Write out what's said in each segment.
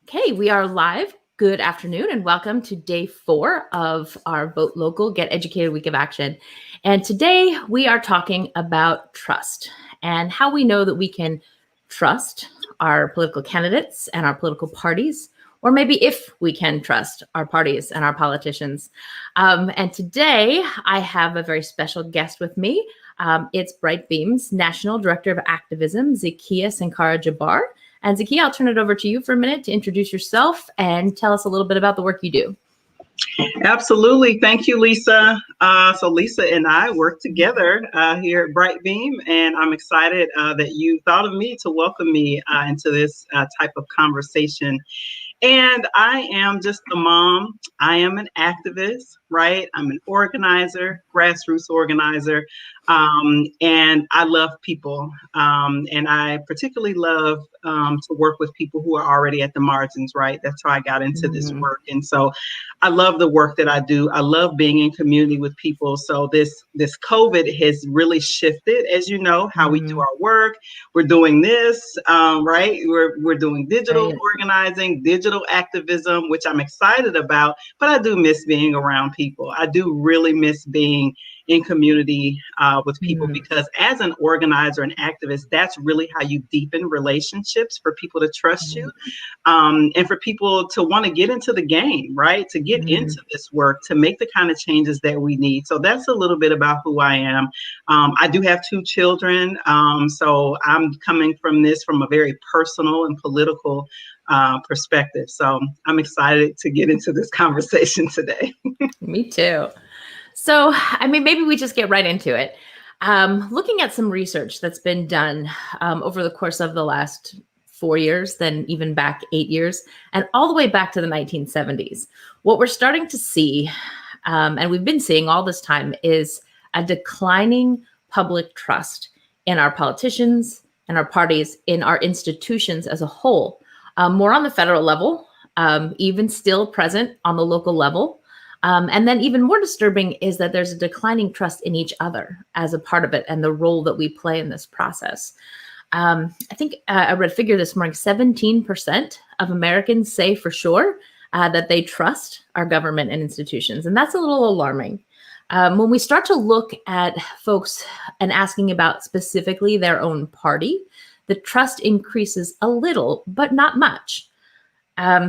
Okay, we are live. Good afternoon and welcome to day 4 of our Vote Local, Get Educated Week of Action. And today we are talking about trust and how we know that we can trust our political candidates and our political parties, or maybe if we can trust our parties and our politicians. And today I have a very special guest with me. It's Brightbeam's National Director of Activism, Zakiya Sankara-Jabar. And Zakiya, I'll turn it over to you for a minute to introduce yourself and tell us a little bit about the work you do. Absolutely. Thank you, Lisa. So Lisa and I work together here at Brightbeam, and I'm excited that you thought of me to welcome me into this type of conversation. And I am just a mom. I am an activist, right? I'm an organizer, grassroots organizer, and I love people. And I particularly love to work with people who are already at the margins, right? That's how I got into this work. And so I love the work that I do. I love being in community with people. So this COVID has really shifted, as you know, how we do our work. We're doing this, right? We're doing digital organizing, digital activism, which I'm excited about, but I do miss being around people. I do really miss being in community with people, because as an organizer and activist, that's really how you deepen relationships, for people to trust you, and for people to want to get into the game, right? To get into this work, to make the kind of changes that we need. So that's a little bit about who I am. I do have 2 children, so I'm coming from this from a very personal and political perspective. So I'm excited to get into this conversation today. Me too. So, I mean, maybe we just get right into it. Looking at some research that's been done over the course of the last 4 years, then even back 8 years, and all the way back to the 1970s, what we're starting to see, and we've been seeing all this time, is a declining public trust in our politicians and our parties, in our institutions as a whole, more on the federal level, even still present on the local level. And then even more disturbing is that there's a declining trust in each other as a part of it and the role that we play in this process. I think I read a figure this morning, 17% of Americans say for sure that they trust our government and institutions. And that's a little alarming. When we start to look at folks and asking about specifically their own party, the trust increases a little, but not much.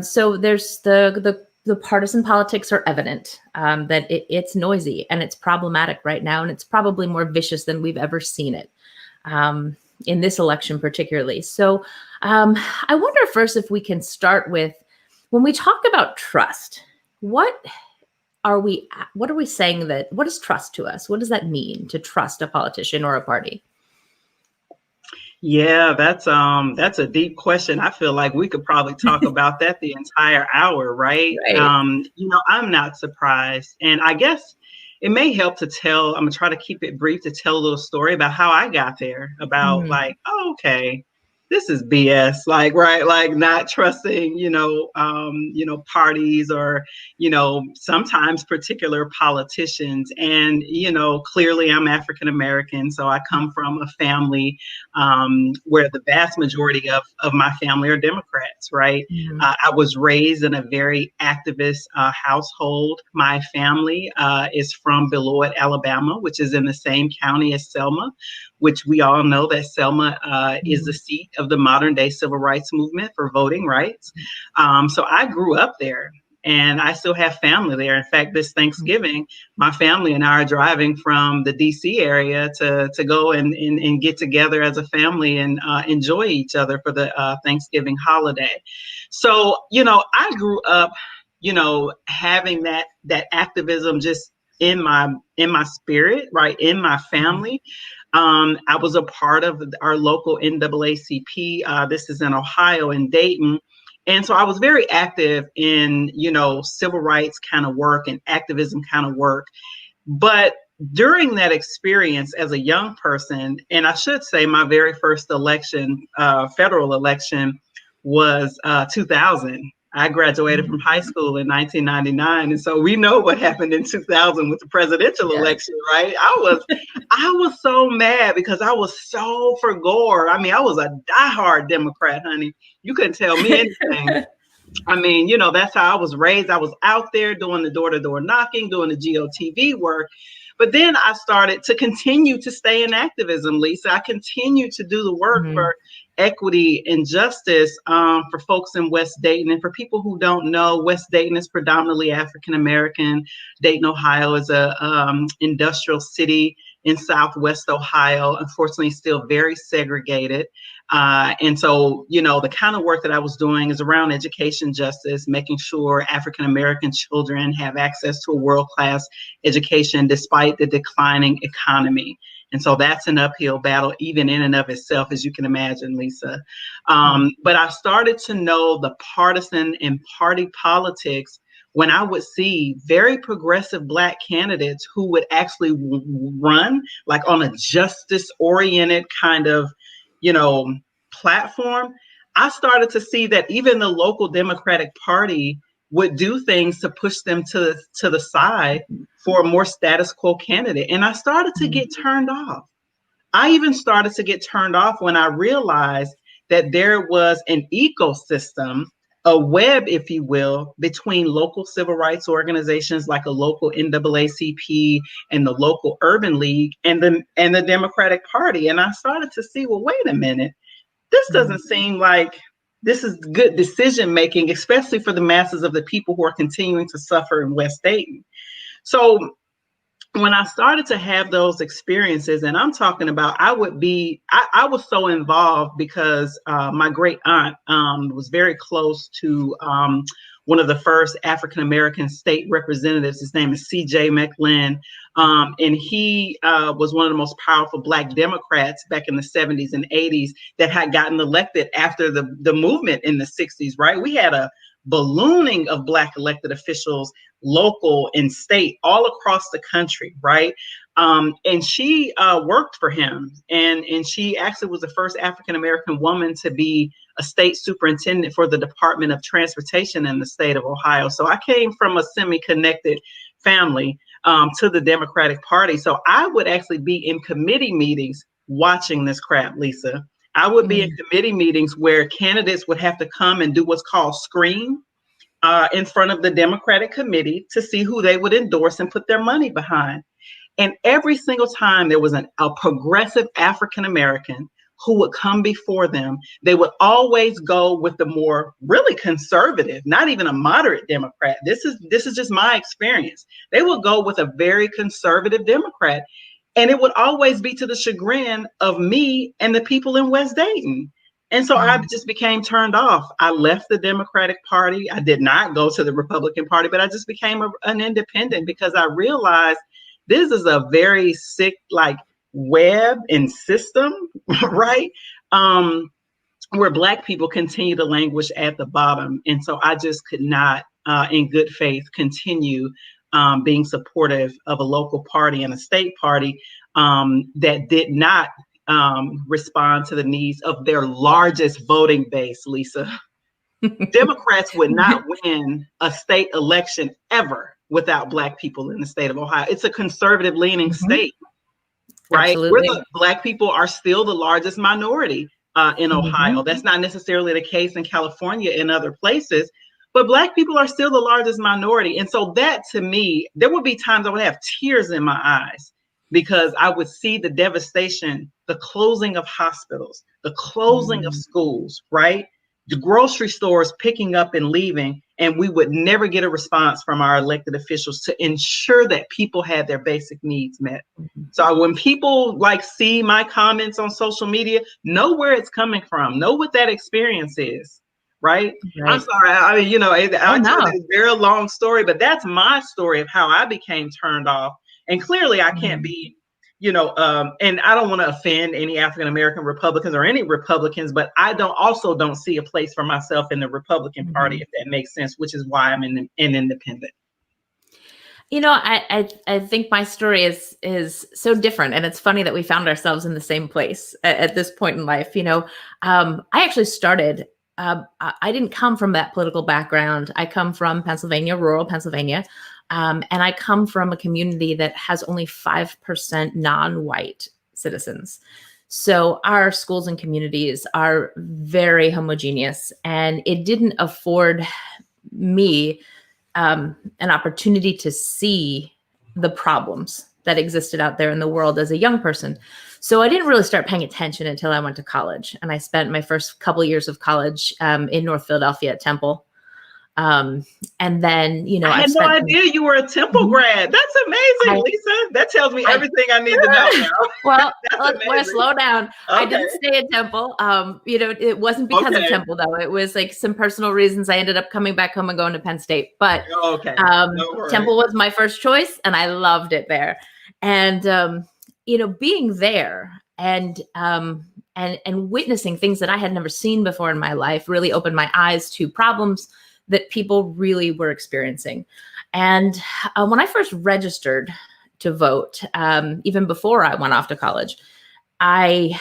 So there's the partisan politics are evident, that it's noisy and it's problematic right now, and it's probably more vicious than we've ever seen it, in this election particularly. So I wonder first if we can start with, when we talk about trust, what are we saying? That what is trust to us? What does that mean to trust a politician or a party? Yeah, that's a deep question. I feel like we could probably talk about that the entire hour, right? I'm not surprised. And I guess it may help to tell, I'm gonna try to keep it brief, to tell a little story about how I got there, about like, oh, okay, this is BS, like, right, like not trusting, parties, or, sometimes particular politicians. And, clearly I'm African American, so I come from a family where the vast majority of my family are Democrats, right? I was raised in a very activist household. My family is from Beloit, Alabama, which is in the same county as Selma, which we all know that Selma is the seat of the modern day civil rights movement for voting rights. So I grew up there, and I still have family there. In fact, this Thanksgiving, my family and I are driving from the DC area to go and get together as a family and enjoy each other for the Thanksgiving holiday. So, I grew up, having that activism just in my spirit, right, in my family. I was a part of our local NAACP. This is in Ohio, in Dayton. And so I was very active in, civil rights kind of work and activism kind of work. But during that experience as a young person, and I should say my very first election, federal election, was 2000. I graduated from high school in 1999. And so we know what happened in 2000 with the presidential election, right? I was so mad because I was so for Gore. I mean, I was a diehard Democrat, honey. You couldn't tell me anything. I mean, that's how I was raised. I was out there doing the door-to-door knocking, doing the GOTV work. But then I started to continue to stay in activism, Lisa. I continued to do the work Mhm. for equity and justice for folks in West Dayton. And for people who don't know, West Dayton is predominantly African American. Dayton, Ohio is a industrial city in Southwest Ohio, unfortunately still very segregated. And so, the kind of work that I was doing is around education justice, making sure African American children have access to a world-class education despite the declining economy. And so that's an uphill battle, even in and of itself, as you can imagine, Lisa. But I started to know the partisan and party politics when I would see very progressive Black candidates who would actually run like on a justice-oriented kind of, platform. I started to see that even the local Democratic Party would do things to push them to the side for a more status quo candidate. And I started to get turned off. I even started to get turned off when I realized that there was an ecosystem, a web, if you will, between local civil rights organizations like a local NAACP and the local Urban League and the Democratic Party. And I started to see, well, wait a minute, this doesn't seem like this is good decision making, especially for the masses of the people who are continuing to suffer in West Dayton. So when I started to have those experiences, and I'm talking about, I was so involved because my great aunt was very close to one of the first African American state representatives. His name is C.J. McLin. And he was one of the most powerful Black Democrats back in the 70s and 80s that had gotten elected after the movement in the 60s, right? We had a ballooning of Black elected officials, local and state, all across the country, right? And she worked for him, and she actually was the first African-American woman to be a state superintendent for the Department of Transportation in the state of Ohio. So I came from a semi-connected family to the Democratic Party. So I would actually be in committee meetings watching this crap, Lisa. I would be in committee meetings where candidates would have to come and do what's called screen in front of the Democratic committee to see who they would endorse and put their money behind. And every single time there was a progressive African American who would come before them, they would always go with the more really conservative, not even a moderate Democrat. This is just my experience. They would go with a very conservative Democrat. And it would always be to the chagrin of me and the people in West Dayton. And so I just became turned off. I left the Democratic Party. I did not go to the Republican Party, but I just became an independent because I realized this is a very sick, like, web and system, right? Where Black people continue to languish at the bottom. And so I just could not, in good faith, continue being supportive of a local party and a state party that did not respond to the needs of their largest voting base, Lisa. Democrats would not win a state election ever without Black people in the state of Ohio. It's a conservative leaning state, right? Absolutely. Black people are still the largest minority in Ohio. That's not necessarily the case in California and other places, but Black people are still the largest minority. And so that, to me, there would be times I would have tears in my eyes because I would see the devastation, the closing of hospitals, the closing of schools, right? The grocery stores picking up and leaving, and we would never get a response from our elected officials to ensure that people had their basic needs met. So when people like see my comments on social media, know where it's coming from, know what that experience is, right? I'm sorry, I mean, I tell you a very long story, but that's my story of how I became turned off. And clearly I can't be, and I don't want to offend any African-American Republicans or any Republicans, but I don't see a place for myself in the Republican Party, if that makes sense, which is why I'm an independent. I think my story is so different, and it's funny that we found ourselves in the same place at this point in life. I actually started. I didn't come from that political background. I come from Pennsylvania, rural Pennsylvania, and I come from a community that has only 5% non-white citizens. So our schools and communities are very homogeneous, and it didn't afford me an opportunity to see the problems that existed out there in the world as a young person. So I didn't really start paying attention until I went to college, and I spent my first couple of years of college in North Philadelphia at Temple. Um, and then, I had no idea you were a Temple grad. That's amazing, Lisa. That tells me everything I need to know now. Well, let's slow down. Okay. I didn't stay at Temple. It wasn't because of Temple, though. It was like some personal reasons. I ended up coming back home and going to Penn State. But Temple was my first choice, and I loved it there. And being there and witnessing things that I had never seen before in my life really opened my eyes to problems that people really were experiencing. And when I first registered to vote, even before I went off to college, I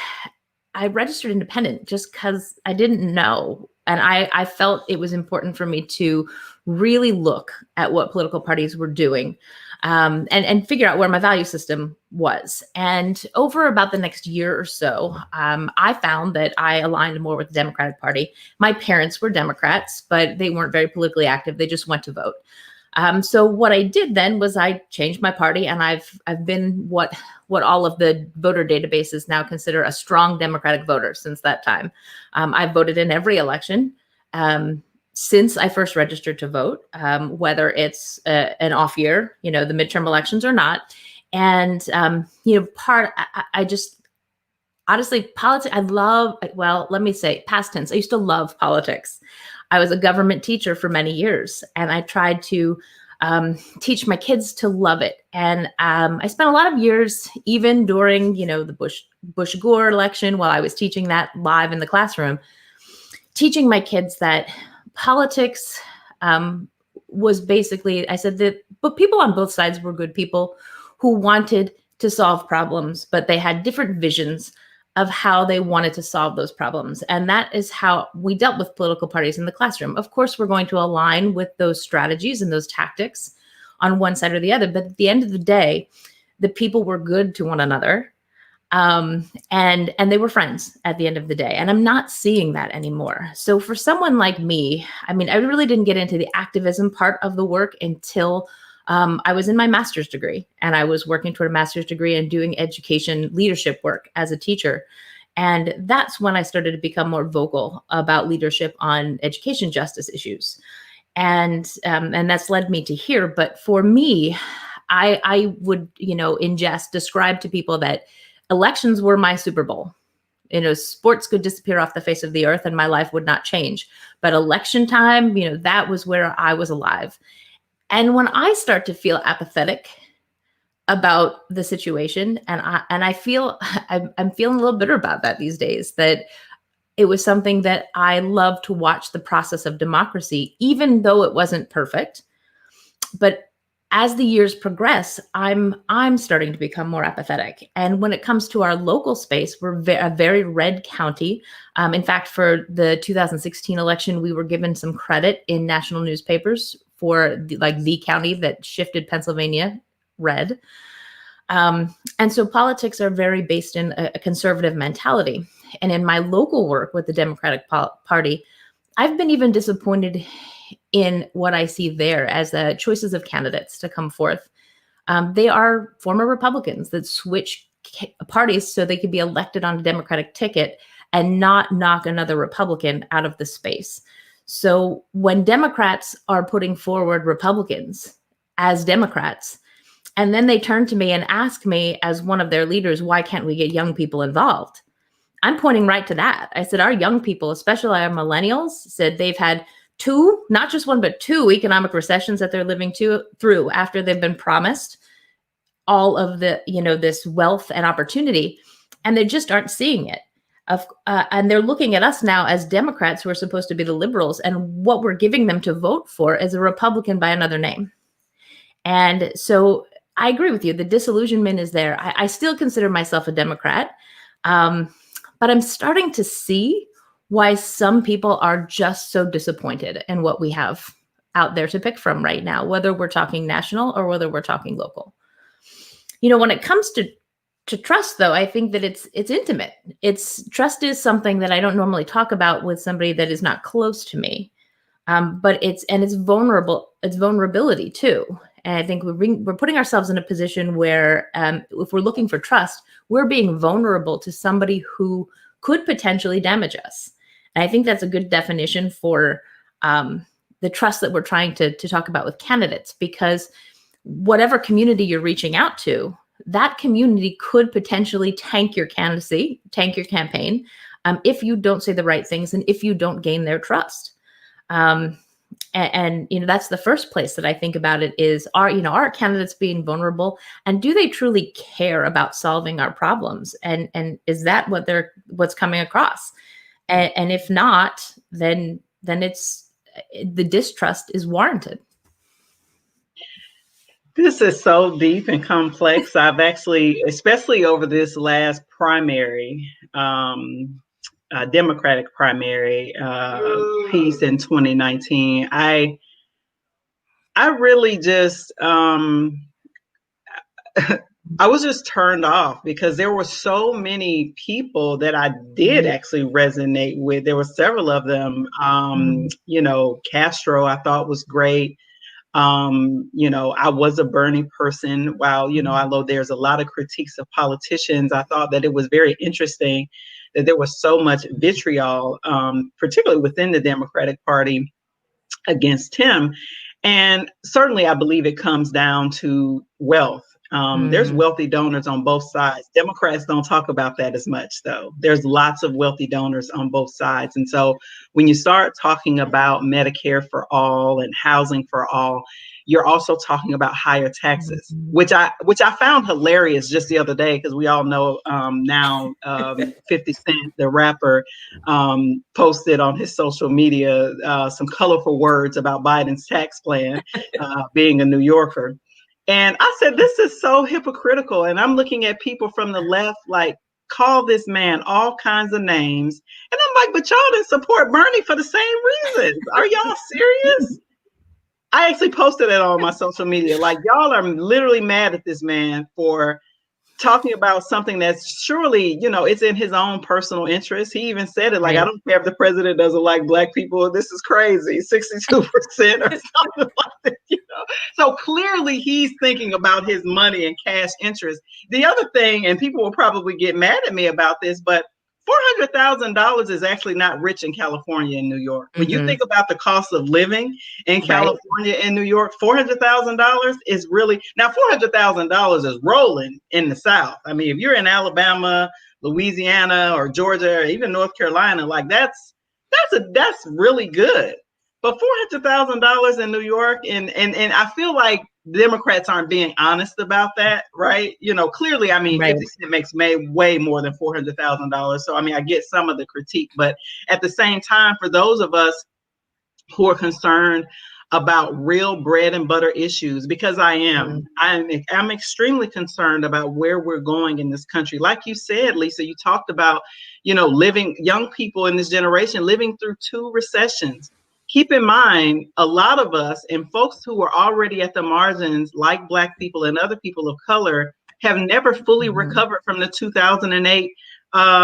registered independent just because I didn't know. And I felt it was important for me to really look at what political parties were doing and figure out where my value system was. And over about the next year or so, I found that I aligned more with the Democratic Party. My parents were Democrats, but they weren't very politically active. They just went to vote. So what I did then was I changed my party, and I've been what all of the voter databases now consider a strong Democratic voter since that time. I've voted in every election since I first registered to vote, whether it's an off year, the midterm elections or not. And, I just, honestly, politics, let me say past tense. I used to love politics. I was a government teacher for many years, and I tried to teach my kids to love it. And I spent a lot of years, even during, the Bush-Gore election, while I was teaching that live in the classroom, teaching my kids that politics was basically, I said that, but people on both sides were good people who wanted to solve problems, but they had different visions of how they wanted to solve those problems. And that is how we dealt with political parties in the classroom. Of course, we're going to align with those strategies and those tactics on one side or the other. But at the end of the day, the people were good to one another. And they were friends at the end of the day. And I'm not seeing that anymore. So for someone like me, I really didn't get into the activism part of the work until I was in my master's degree, and I was working toward a master's degree and doing education leadership work as a teacher. And that's when I started to become more vocal about leadership on education justice issues. And that's led me to here. But for me, I would, describe to people that elections were my Super Bowl. Sports could disappear off the face of the earth and my life would not change. But election time, that was where I was alive. And when I start to feel apathetic about the situation, and I feel I'm feeling a little bitter about that these days, that it was something that I love to watch the process of democracy, even though it wasn't perfect. But as the years progress, I'm starting to become more apathetic. And when it comes to our local space, we're a very red county. In fact, for the 2016 election, we were given some credit in national newspapers for the county that shifted Pennsylvania red. And so politics are very based in a conservative mentality. And in my local work with the Democratic Party, I've been even disappointed in what I see there as choices of candidates to come forth. They are former Republicans that switch parties so they could be elected on a Democratic ticket and not knock another Republican out of the space. So when Democrats are putting forward Republicans as Democrats, and then they turn to me and ask me as one of their leaders, why can't we get young people involved? I'm pointing right to that. I said, our young people, especially our millennials, said they've had two, not just one, but two economic recessions that they're living through after they've been promised all of the, this wealth and opportunity, and they just aren't seeing it. And they're looking at us now as Democrats who are supposed to be the liberals, and what we're giving them to vote for is a Republican by another name. And so I agree with you. The disillusionment is there. I still consider myself a Democrat, but I'm starting to see why some people are just so disappointed in what we have out there to pick from right now, whether we're talking national or whether we're talking local. When it comes to to trust, though, I think that it's intimate. Trust is something that I don't normally talk about with somebody that is not close to me. But it's vulnerable. It's vulnerability too. And I think we're putting ourselves in a position where if we're looking for trust, we're being vulnerable to somebody who could potentially damage us. And I think that's a good definition for the trust that we're trying to talk about with candidates, because whatever community you're reaching out to, that community could potentially tank your candidacy, tank your campaign, if you don't say the right things and if you don't gain their trust. And that's the first place that I think about it is, are candidates being vulnerable, and do they truly care about solving our problems? And is that what's coming across? And if not, then it's the distrust is warranted. This is so deep and complex. I've actually, especially over this last primary, Democratic primary piece in 2019, I really just I was just turned off because there were so many people that I did actually resonate with. There were several of them. Castro I thought was great. I was a Bernie person. While, although there's a lot of critiques of politicians, I thought that it was very interesting that there was so much vitriol, particularly within the Democratic Party, against him. And certainly I believe it comes down to wealth. There's wealthy donors on both sides. Democrats don't talk about that as much, though. There's lots of wealthy donors on both sides. And so when you start talking about Medicare for all and housing for all, you're also talking about higher taxes, which I found hilarious just the other day, because we all know now 50 Cent, the rapper, posted on his social media some colorful words about Biden's tax plan, being a New Yorker. And I said, this is so hypocritical. And I'm looking at people from the left, like, call this man all kinds of names. And I'm like, but y'all didn't support Bernie for the same reasons. Are y'all serious? I actually posted it on my social media. Like, y'all are literally mad at this man for talking about something that's surely, it's in his own personal interest. He even said it, like, right. I don't care if the president doesn't like Black people. This is crazy, 62% or something like that, So clearly he's thinking about his money and cash interest. The other thing, and people will probably get mad at me about this, but $400,000 is actually not rich in California and New York. When you think about the cost of living in California and New York, $400,000 is really, now $400,000 is rolling in the South. I mean, if you're in Alabama, Louisiana, or Georgia, or even North Carolina, like that's really good. But $400,000 in New York, and I feel like Democrats aren't being honest about that, right? Clearly, I mean, 50 Cent makes way more than $400,000. So, I mean, I get some of the critique, but at the same time, for those of us who are concerned about real bread and butter issues, because I'm extremely concerned about where we're going in this country. Like you said, Lisa, you talked about, young people in this generation living through 2 recessions. Keep in mind, a lot of us and folks who were already at the margins, like Black people and other people of color, have never fully recovered from the 2008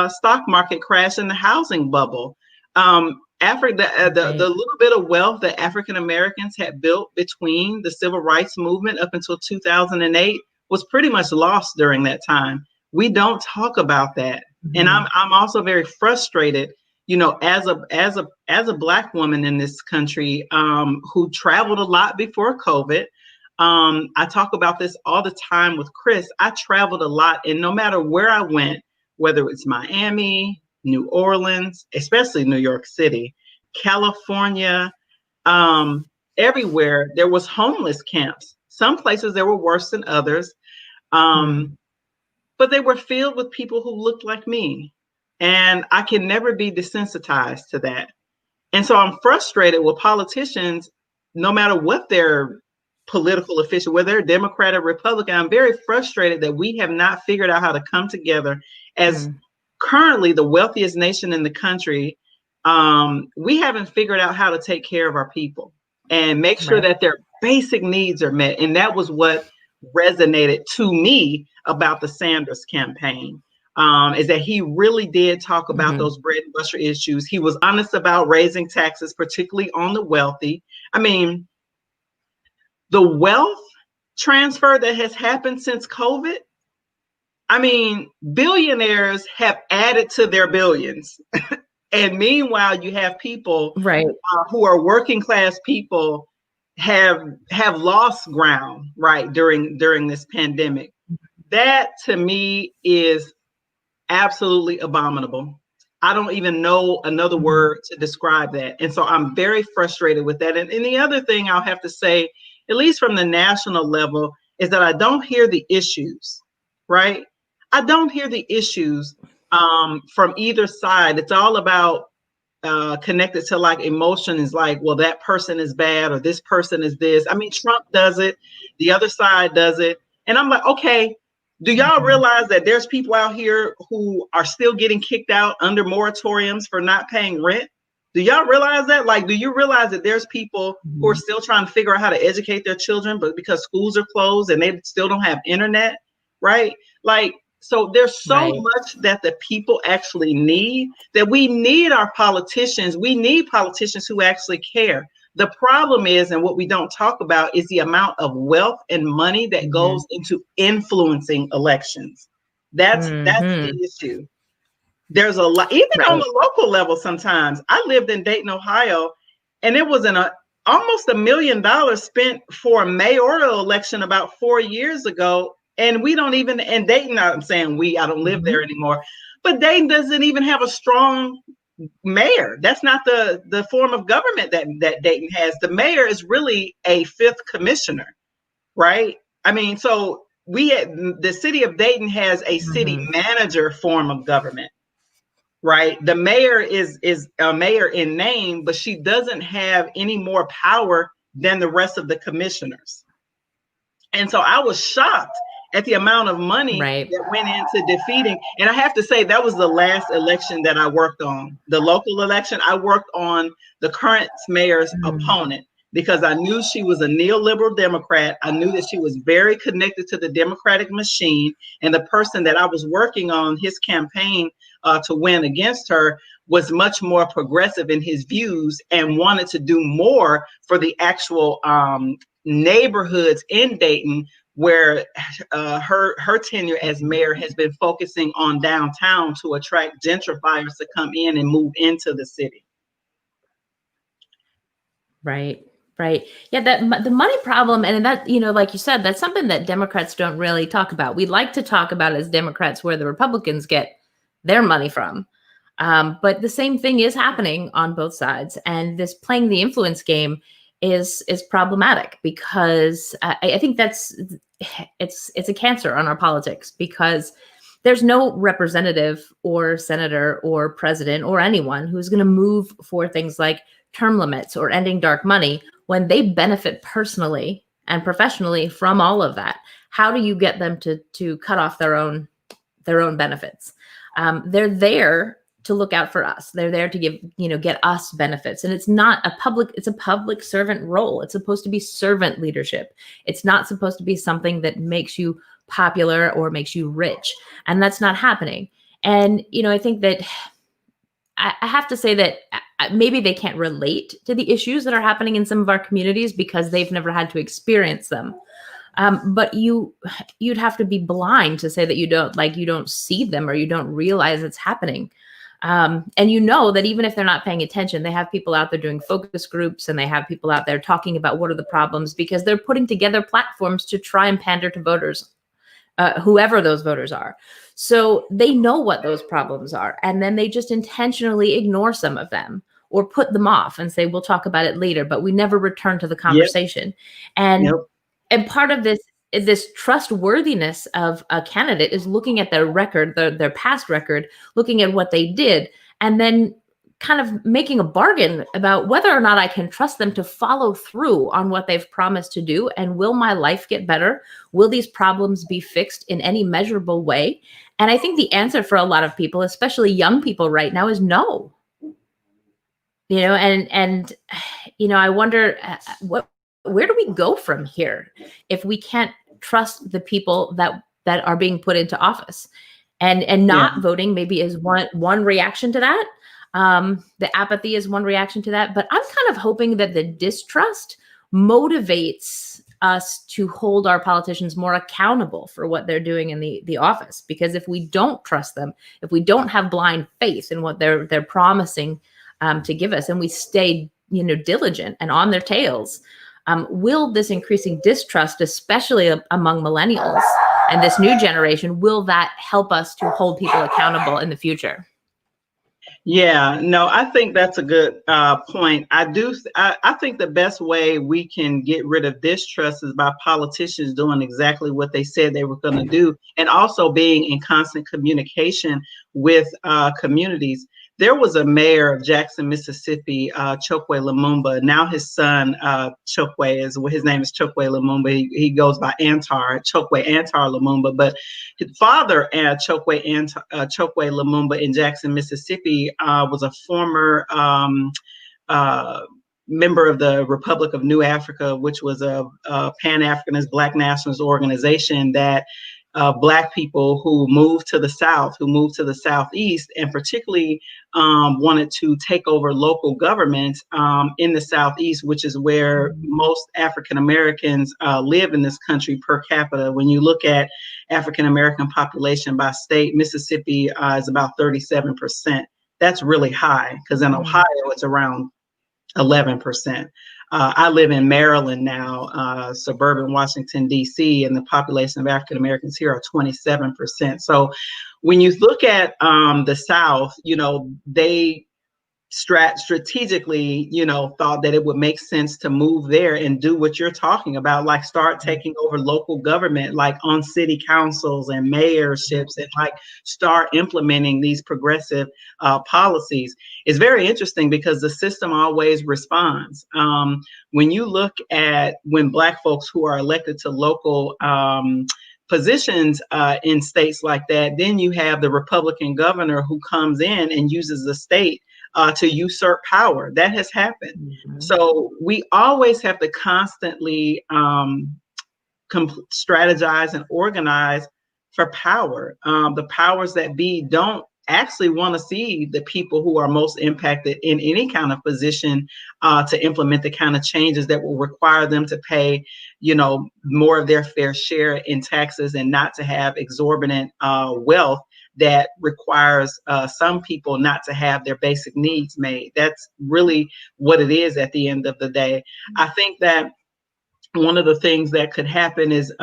stock market crash and the housing bubble. The little bit of wealth that African Americans had built between the civil rights movement up until 2008 was pretty much lost during that time. We don't talk about that. And I'm also very frustrated, as a Black woman in this country, who traveled a lot before COVID. I talk about this all the time with Chris. I traveled a lot, and no matter where I went, whether it's Miami, New Orleans, especially New York City, California, everywhere, there was homeless camps. Some places they were worse than others, but they were filled with people who looked like me. And I can never be desensitized to that. And so I'm frustrated with politicians, no matter what their political official, whether they're Democrat or Republican. I'm very frustrated that we have not figured out how to come together as currently the wealthiest nation in the country. We haven't figured out how to take care of our people and make sure that their basic needs are met. And that was what resonated to me about the Sanders campaign. Is that he really did talk about those bread and butter issues. He was honest about raising taxes, particularly on the wealthy. I mean, the wealth transfer that has happened since COVID, I mean, billionaires have added to their billions. And meanwhile, you have people who are working class people have lost ground, right, during this pandemic. That to me is absolutely abominable. I don't even know another word to describe that. And so I'm very frustrated with that. And the other thing I'll have to say, at least from the national level, is that I don't hear the issues, right? I don't hear the issues from either side. It's all about connected to like emotion, is like, well, that person is bad or this person is this. I mean, Trump does it. The other side does it. And I'm like, okay, do y'all realize that there's people out here who are still getting kicked out under moratoriums for not paying rent? Do y'all realize that? Like, do you realize that there's people who are still trying to figure out how to educate their children, but because schools are closed and they still don't have internet, right? Like, so there's so much that the people actually need, that we need our politicians. We need politicians who actually care. The problem is, and what we don't talk about, is the amount of wealth and money that goes into influencing elections. That's the issue. There's a lot, even on the local level. Sometimes I lived in Dayton, Ohio, and it was almost $1 million spent for a mayoral election about 4 years ago. And we don't even, and Dayton, I'm saying I don't live there anymore, but Dayton doesn't even have a strong mayor. That's not the form of government that Dayton has. The mayor is really a fifth commissioner, right? I mean, so the city of Dayton has a city manager form of government, right? The mayor is a mayor in name, but she doesn't have any more power than the rest of the commissioners. And so I was shocked at the amount of money that went into defeating. And I have to say, that was the last election that I worked on. The local election, I worked on the current mayor's opponent, because I knew she was a neoliberal Democrat. I knew that she was very connected to the Democratic machine. And the person that I was working on his campaign to win against her was much more progressive in his views and wanted to do more for the actual neighborhoods in Dayton, where her tenure as mayor has been focusing on downtown to attract gentrifiers to come in and move into the city. Right. Yeah, the money problem, and that, like you said, that's something that Democrats don't really talk about. We like to talk about as Democrats where the Republicans get their money from. But the same thing is happening on both sides. And this playing the influence game is problematic, because I think it's a cancer on our politics, because there's no representative or senator or president or anyone who's going to move for things like term limits or ending dark money when they benefit personally and professionally from all of that. How do you get them to cut off their own benefits? They're there to look out for us. They're there to get us benefits. And it's a public servant role. It's supposed to be servant leadership. It's not supposed to be something that makes you popular or makes you rich. And that's not happening. And, I think that I have to say that maybe they can't relate to the issues that are happening in some of our communities because they've never had to experience them. But you'd have to be blind to say that you don't see them or you don't realize it's happening. And that even if they're not paying attention, they have people out there doing focus groups, and they have people out there talking about what are the problems, because they're putting together platforms to try and pander to voters, whoever those voters are. So they know what those problems are, and then they just intentionally ignore some of them or put them off and say, we'll talk about it later, but we never return to the conversation. And part of this trustworthiness of a candidate is looking at their record, their past record, looking at what they did, and then kind of making a bargain about whether or not I can trust them to follow through on what they've promised to do. And will my life get better? Will these problems be fixed in any measurable way? And I think the answer for a lot of people, especially young people right now, is no. I wonder where do we go from here if we can't trust the people that are being put into office, and not voting maybe is one reaction to that. The apathy is one reaction to that, but I'm kind of hoping that the distrust motivates us to hold our politicians more accountable for what they're doing in the office. Because if we don't trust them, if we don't have blind faith in what they're promising to give us, and we stay diligent and on their tails, will this increasing distrust, especially among millennials and this new generation, will that help us to hold people accountable in the future? Yeah, no, I think that's a good point. I think the best way we can get rid of distrust is by politicians doing exactly what they said they were going to do, and also being in constant communication with communities. There was a mayor of Jackson, Mississippi, Chokwe Lumumba. Now his son, his name is Chokwe Lumumba. He goes by Chokwe Antar Lumumba. But his father, Chokwe Lumumba in Jackson, Mississippi, was a former member of the Republic of New Africa, which was a Pan-Africanist Black nationalist organization that Black people who moved to the South, who moved to the Southeast, and particularly wanted to take over local governments in the Southeast, which is where most African Americans live in this country per capita. When you look at African American population by state, Mississippi is about 37%. That's really high, because in Ohio it's around 11%. I live in Maryland now, suburban Washington, D.C., and the population of African Americans here are 27%. So when you look at the South, they strategically, thought that it would make sense to move there and do what you're talking about, like start taking over local government, like on city councils and mayorships, and like start implementing these progressive policies. It's very interesting because the system always responds. When you look at when Black folks who are elected to local positions in states like that, then you have the Republican governor who comes in and uses the state to usurp power. That has happened. Mm-hmm. So we always have to constantly strategize and organize for power. The powers that be don't actually want to see the people who are most impacted in any kind of position to implement the kind of changes that will require them to pay, more of their fair share in taxes, and not to have exorbitant wealth that requires some people not to have their basic needs made. That's really what it is at the end of the day. I think that one of the things that could happen is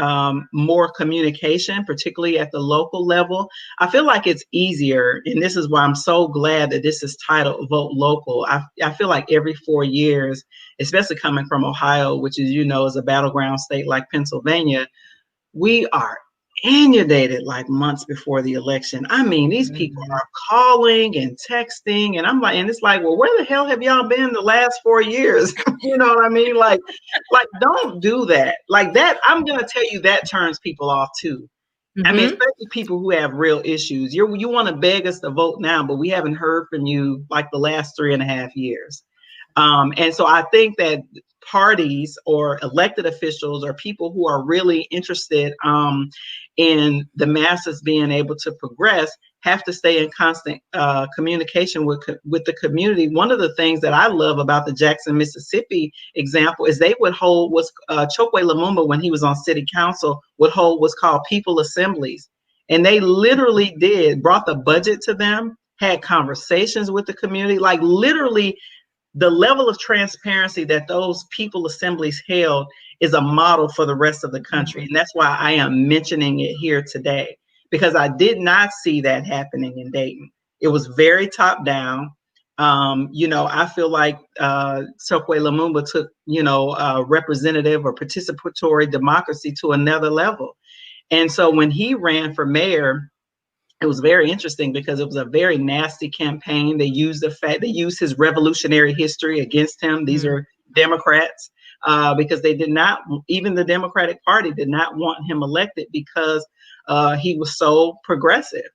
more communication, particularly at the local level. I feel like it's easier, and this is why I'm so glad that this is titled Vote Local. I feel like every 4 years, especially coming from Ohio, which is, is a battleground state like Pennsylvania, we are inundated like months before the election. I mean, these people are calling and texting, and I'm like, and it's like, well, where the hell have y'all been the last 4 years? You know what I mean? Like, don't do that. Like that, I'm gonna tell you, that turns people off too. Mm-hmm. I mean, especially people who have real issues. You want to beg us to vote now, but we haven't heard from you like the last 3.5 years. And so I think that parties or elected officials or people who are really interested in the masses being able to progress have to stay in constant communication with the community. One of the things that I love about the Jackson, Mississippi example is they would hold Chokwe Lumumba, when he was on city council, would hold what's called people assemblies. And they literally brought the budget to them, had conversations with the community, like literally. The level of transparency that those people assemblies held is a model for the rest of the country. And that's why I am mentioning it here today, because I did not see that happening in Dayton. It was very top down. I feel like Chokwe Lumumba took, representative or participatory democracy to another level. And so when he ran for mayor, it was very interesting because it was a very nasty campaign. They used his revolutionary history against him. These are Democrats, because they did not, even the Democratic Party did not want him elected because he was so progressive.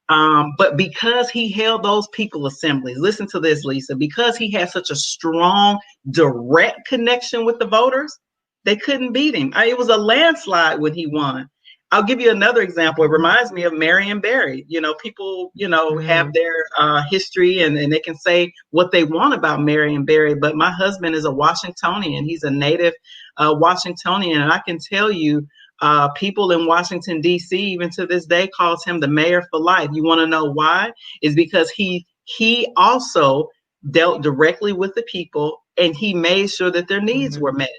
But because he held those people assemblies, listen to this, Lisa, because he had such a strong, direct connection with the voters, They couldn't beat him. It was a landslide when he won. I'll give you another example. It reminds me of Marion Barry. People, have their history and they can say what they want about Marion Barry. But my husband is a Washingtonian. He's a native Washingtonian. And I can tell you, people in Washington, D.C., even to this day, calls him the mayor for life. You want to know why? Is because he also dealt directly with the people and he made sure that their needs were met.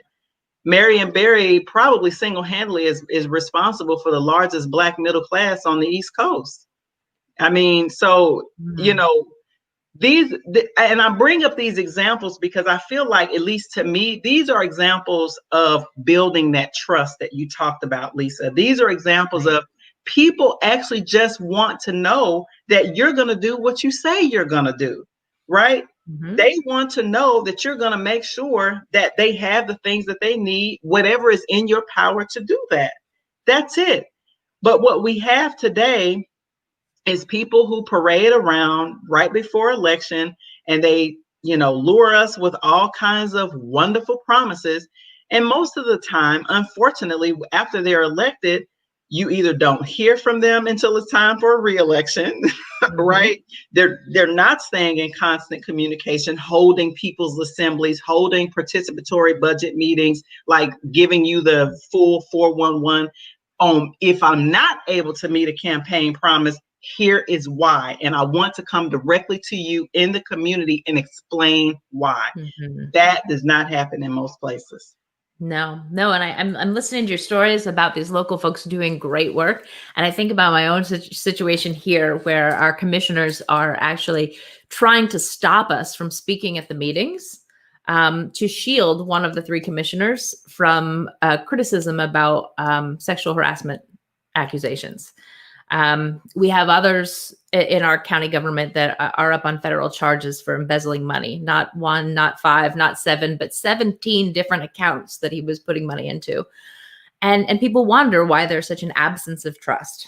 Marion Barry probably single-handedly is responsible for the largest Black middle class on the East Coast. I mean, so, and I bring up these examples because I feel like, at least to me, these are examples of building that trust that you talked about, Lisa. These are examples of people actually just want to know that you're going to do what you say you're going to do, right? They want to know that you're going to make sure that they have the things that they need, whatever is in your power to do that. That's it. But what we have today is people who parade around right before election and they, lure us with all kinds of wonderful promises. And most of the time, unfortunately, after they're elected, you either don't hear from them until it's time for a re-election, right? They're not staying in constant communication, holding people's assemblies, holding participatory budget meetings, like giving you the full 411 on if I'm not able to meet a campaign promise, here is why. And I want to come directly to you in the community and explain why. That does not happen in most places. No. And I'm listening to your stories about these local folks doing great work. And I think about my own situation here where our commissioners are actually trying to stop us from speaking at the meetings to shield one of the 3 commissioners from criticism about sexual harassment accusations. We have others in our county government that are up on federal charges for embezzling money, not 1, not 5, not 7, but 17 different accounts that he was putting money into. And people wonder why there's such an absence of trust.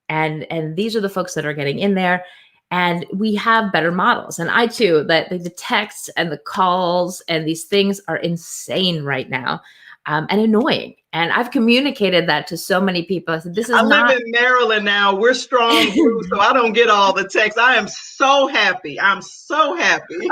And these are the folks that are getting in there. And we have better models. And I too, that the texts and the calls and these things are insane right now. And annoying. And I've communicated that to so many people. I said, I live in Maryland now. We're strong blue, so I don't get all the texts. I am so happy. I'm so happy.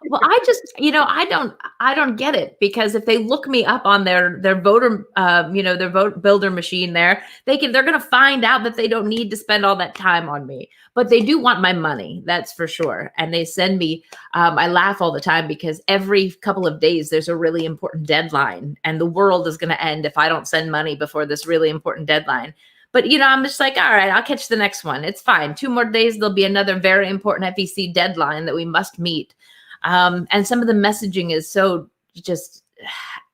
Well, I just, I don't get it, because if they look me up on their voter, their vote builder machine there, they're going to find out that they don't need to spend all that time on me, but they do want my money. That's for sure. And they send me, I laugh all the time because every couple of days there's a really important deadline and the world is going to end if I don't send money before this really important deadline. But, I'm just like, all right, I'll catch the next one. It's fine. 2 more days, there'll be another very important FEC deadline that we must meet. And some of the messaging is so just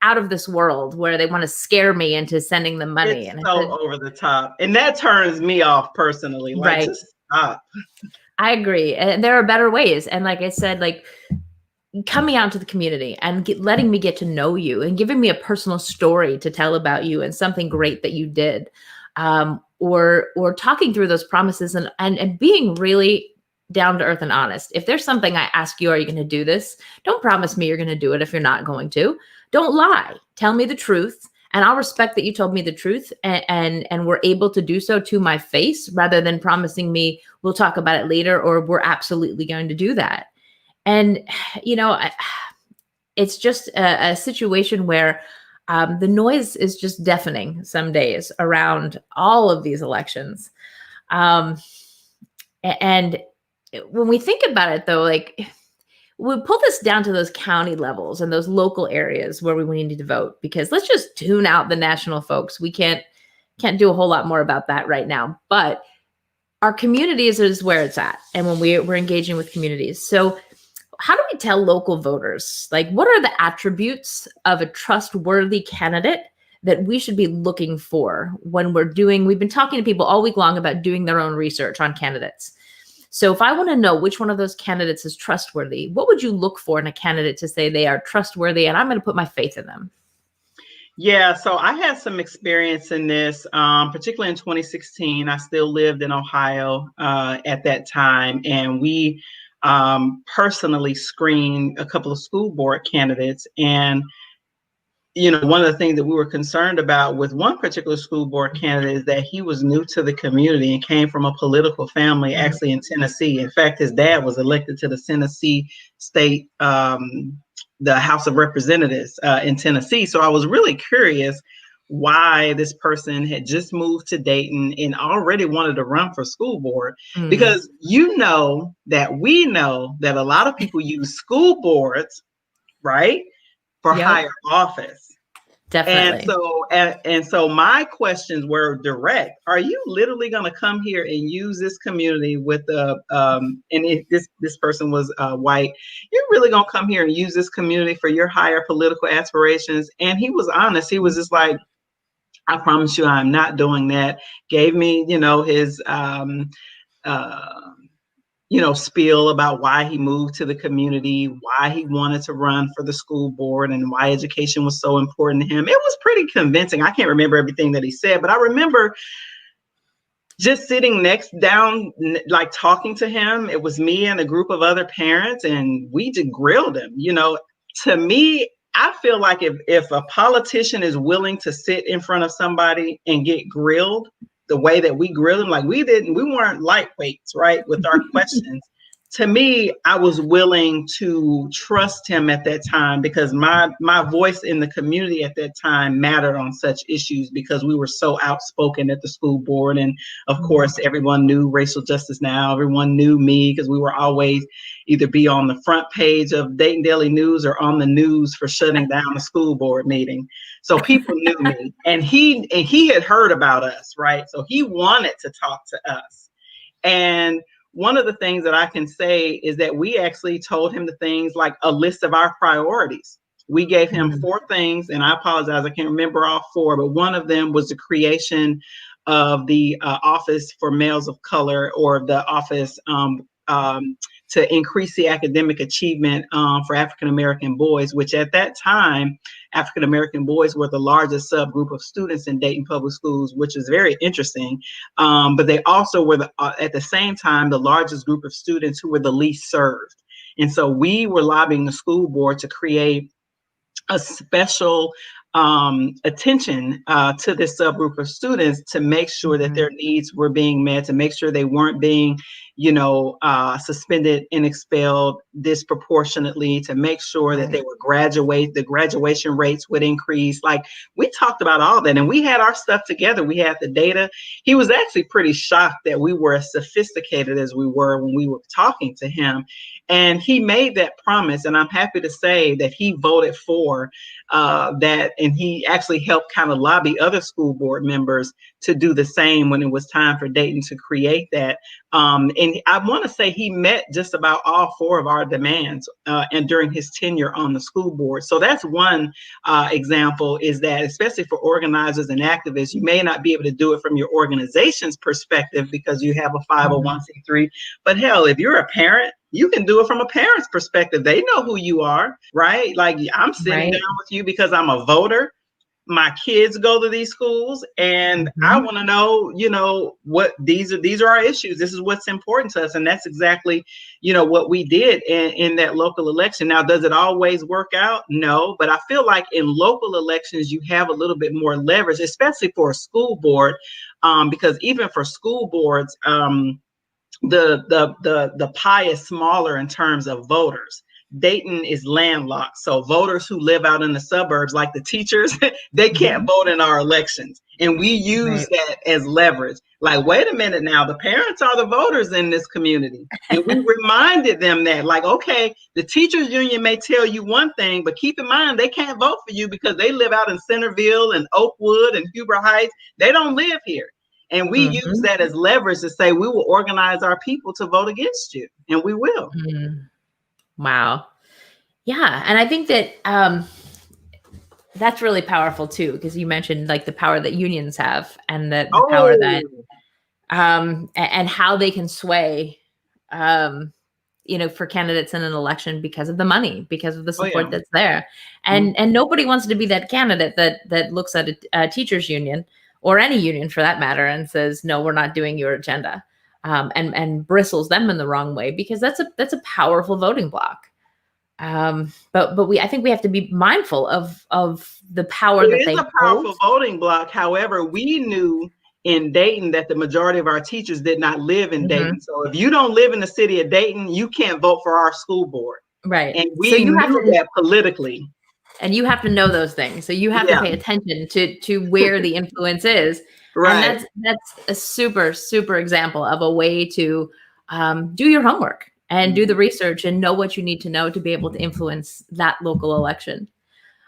out of this world where they want to scare me into sending them money. It's so over the top. And that turns me off personally. Like, right. Just stop. I agree. And there are better ways. And like I said, like coming out to the community and letting me get to know you and giving me a personal story to tell about you and something great that you did. Or talking through those promises and being really down to earth and honest. If there's something I ask you, are you going to do this? Don't promise me you're going to do it if you're not going to. Don't lie. Tell me the truth. And I'll respect that you told me the truth and were able to do so to my face, rather than promising me we'll talk about it later or we're absolutely going to do that. And, it's just a situation where the noise is just deafening some days around all of these elections. And when we think about it, though, like we pull this down to those county levels and those local areas where we need to vote, because let's just tune out the national folks. We can't do a whole lot more about that right now, but our communities is where it's at. And when we're engaging with communities. So how do we tell local voters, like, what are the attributes of a trustworthy candidate that we should be looking for when we've been talking to people all week long about doing their own research on candidates. So if I want to know which one of those candidates is trustworthy, what would you look for in a candidate to say they are trustworthy and I'm going to put my faith in them? Yeah, so I had some experience in this, particularly in 2016. I still lived in Ohio at that time, and we personally screened a couple of school board candidates. And one of the things that we were concerned about with one particular school board candidate is that he was new to the community and came from a political family, actually in Tennessee. In fact, his dad was elected to the Tennessee state, the House of Representatives in Tennessee. So I was really curious why this person had just moved to Dayton and already wanted to run for school board, because we know that a lot of people use school boards, right, for higher office. Definitely. And so my questions were direct. Are you literally going to come here and use this community with and if this person was white, you're really going to come here and use this community for your higher political aspirations? And he was honest. He was just like, I promise you, I'm not doing that. Gave me, his spiel about why he moved to the community, why he wanted to run for the school board, and why education was so important to him. It was pretty convincing. I can't remember everything that he said, but I remember just sitting down, like talking to him. It was me and a group of other parents, and we just grilled him. To me, I feel like if a politician is willing to sit in front of somebody and get grilled the way that we grilled him, like we weren't lightweights, right, with our questions. To me, I was willing to trust him at that time, because my voice in the community at that time mattered on such issues, because we were so outspoken at the school board. And of course, everyone knew Racial Justice Now. Everyone knew me, because we were always either be on the front page of Dayton Daily News or on the news for shutting down a school board meeting. So people knew me, and he had heard about us, right? So he wanted to talk to us. And one of the things that I can say is that we actually told him the things like a list of our priorities. We gave him 4 things, and I apologize, I can't remember all 4, but one of them was the creation of the Office for Males of Color, or the office to increase the academic achievement for African-American boys, which at that time, African-American boys were the largest subgroup of students in Dayton Public Schools, which is very interesting. But they also were, at the same time, the largest group of students who were the least served. And so we were lobbying the school board to create a special attention to this subgroup of students, to make sure that their needs were being met, to make sure they weren't being, suspended and expelled disproportionately, to make sure that they would the graduation rates would increase. Like, we talked about all that, and we had our stuff together. We had the data. He was actually pretty shocked that we were as sophisticated as we were when we were talking to him. And he made that promise, and I'm happy to say that he voted for that, and he actually helped kind of lobby other school board members to do the same when it was time for Dayton to create that. And I want to say he met just about all 4 of our demands and during his tenure on the school board. So that's one example, is that especially for organizers and activists, you may not be able to do it from your organization's perspective because you have a 501c3, but hell, if you're a parent, you can do it from a parent's perspective. They know who you are, right? Like, I'm sitting down with you because I'm a voter. My kids go to these schools, and I want to know, what these are our issues. This is what's important to us. And that's exactly, what we did in that local election. Now, does it always work out? No, but I feel like in local elections, you have a little bit more leverage, especially for a school board, because even for school boards, the pie is smaller in terms of voters. Dayton is landlocked, so voters who live out in the suburbs, like the teachers, they can't vote in our elections, and we use that as leverage. Like, wait a minute now, the parents are the voters in this community, and we reminded them that, like, okay, the teachers union may tell you one thing, but keep in mind they can't vote for you because they live out in Centerville and Oakwood and Huber Heights. They don't live here. And we use that as leverage to say we will organize our people to vote against you, and we will. Wow. Yeah. And I think that that's really powerful too, because you mentioned like the power that unions have, and the power that and how they can sway for candidates in an election because of the money, because of the support that's there. And nobody wants to be that candidate that looks at a teachers union, or any union for that matter, and says, no, we're not doing your agenda, and bristles them in the wrong way, because that's a powerful voting block. But I think we have to be mindful of the power that It is they a hold. powerful voting block. However, we knew in Dayton that the majority of our teachers did not live in Mhm. Dayton. So if you don't live in the city of Dayton, you can't vote for our school board. Right. And So we you have knew to, that politically. and you have to know those things. So you have to Yeah, pay attention to where the influence is. And right. that's a super example of a way to do your homework and do the Mhm. research and know what you need to know to be able to influence that local election.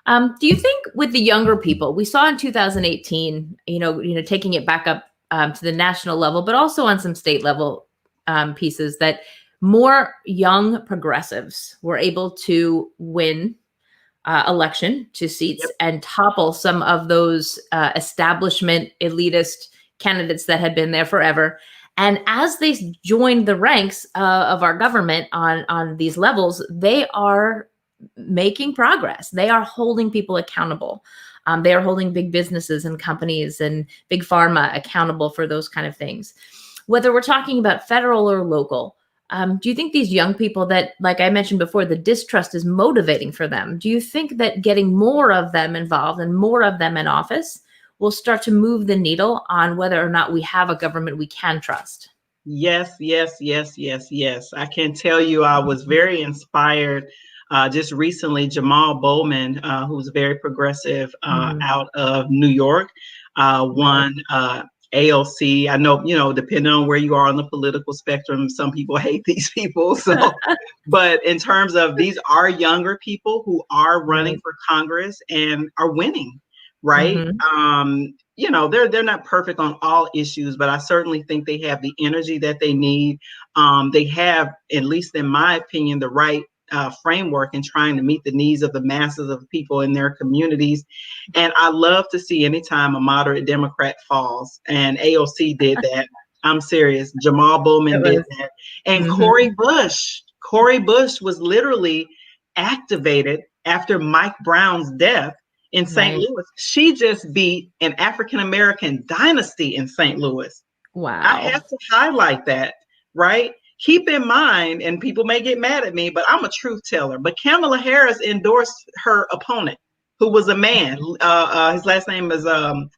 Do you think with the younger people, we saw in 2018, taking it back up to the national level, but also on some state level pieces, that more young progressives were able to win election to seats Yep. and topple some of those establishment elitist candidates that had been there forever. And as they joined the ranks of our government on these levels, they are making progress. They are holding people accountable. They are holding big businesses and companies and big pharma accountable for those kind of things. Whether we're talking about federal or local, do you think these young people that, like I mentioned before, the distrust is motivating for them? Do you think that getting more of them involved and more of them in office will start to move the needle on whether or not we have a government we can trust? Yes, yes, yes, yes, yes. I can tell you I was very inspired just recently. Jamal Bowman, who's very progressive Mhm. out of New York, Right. won ALC. I know, depending on where you are on the political spectrum, some people hate these people. So, but in terms of, these are younger people who are running Right. for Congress and are winning, right? Mhm. They're not perfect on all issues, but I certainly think they have the energy that they need. They have, at least in my opinion, the right framework in trying to meet the needs of the masses of people in their communities. And I love to see anytime a moderate Democrat falls, and AOC did that. I'm serious. Jamal It Bowman did was. that. And Mhm. Corey Bush was literally activated after Mike Brown's death in St. Right. Louis. She just beat an African American dynasty in St. Louis. I Wow. have to highlight that, right? Keep in mind, and people may get mad at me, but I'm a truth teller. But Kamala Harris endorsed her opponent, who was a man. His last name is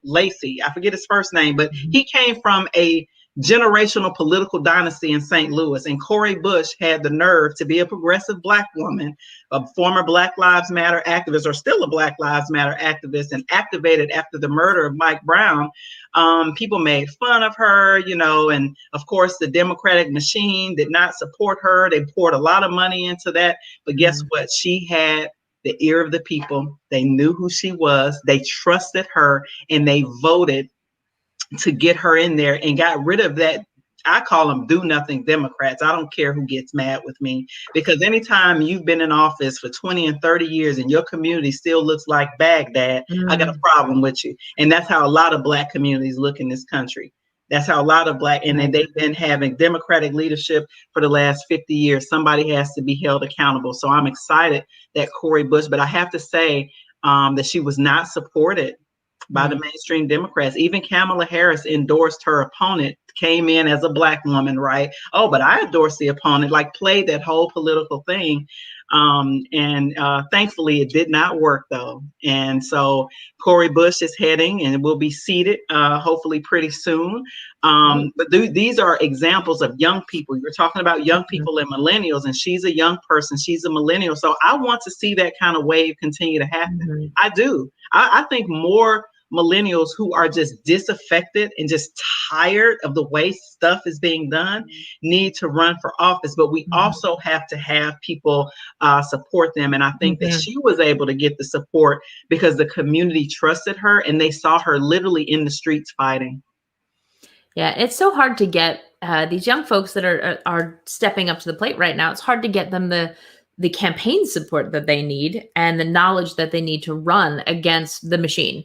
Lacey. I forget his first name, but Mhm. he came from a generational political dynasty in St. Louis. And Corey Bush had the nerve to be a progressive Black woman, a former Black Lives Matter activist, or still a Black Lives Matter activist, and activated after the murder of Mike Brown. People made fun of her, and of course, the Democratic machine did not support her. They poured a lot of money into that. But guess Mhm. what? She had the ear of the people. They knew who she was. They trusted her, and they voted to get her in there and got rid of that. I call them do nothing Democrats. I don't care who gets mad with me, because anytime you've been in office for 20 and 30 years and your community still looks like Baghdad, I got a Mm. problem with you. And that's how a lot of Black communities look in this country. That's how a lot of Black, and then Right. they've been having Democratic leadership for the last 50 years. Somebody has to be held accountable. So I'm excited that Corey Bush, but I have to say that she was not supported by the Mm. mainstream Democrats. Even Kamala Harris endorsed her opponent, came in as a Black woman, right? Oh, but I endorse the opponent, like played that whole political thing. And thankfully, it did not work, though. And so Corey Bush is heading and will be seated hopefully pretty soon. Right. But these are examples of young people. You're talking about young Mhm. people and millennials, and she's a young person. She's a millennial. So I want to see that kind of wave continue to happen. Mhm. I do. I think more millennials who are just disaffected and just tired of the way stuff is being done need to run for office. But we Mhm. also have to have people support them. And I think that Mhm. she was able to get the support because the community trusted her and they saw her literally in the streets fighting. Yeah, it's so hard to get these young folks that are stepping up to the plate right now. It's hard to get them the campaign support that they need and the knowledge that they need to run against the machine.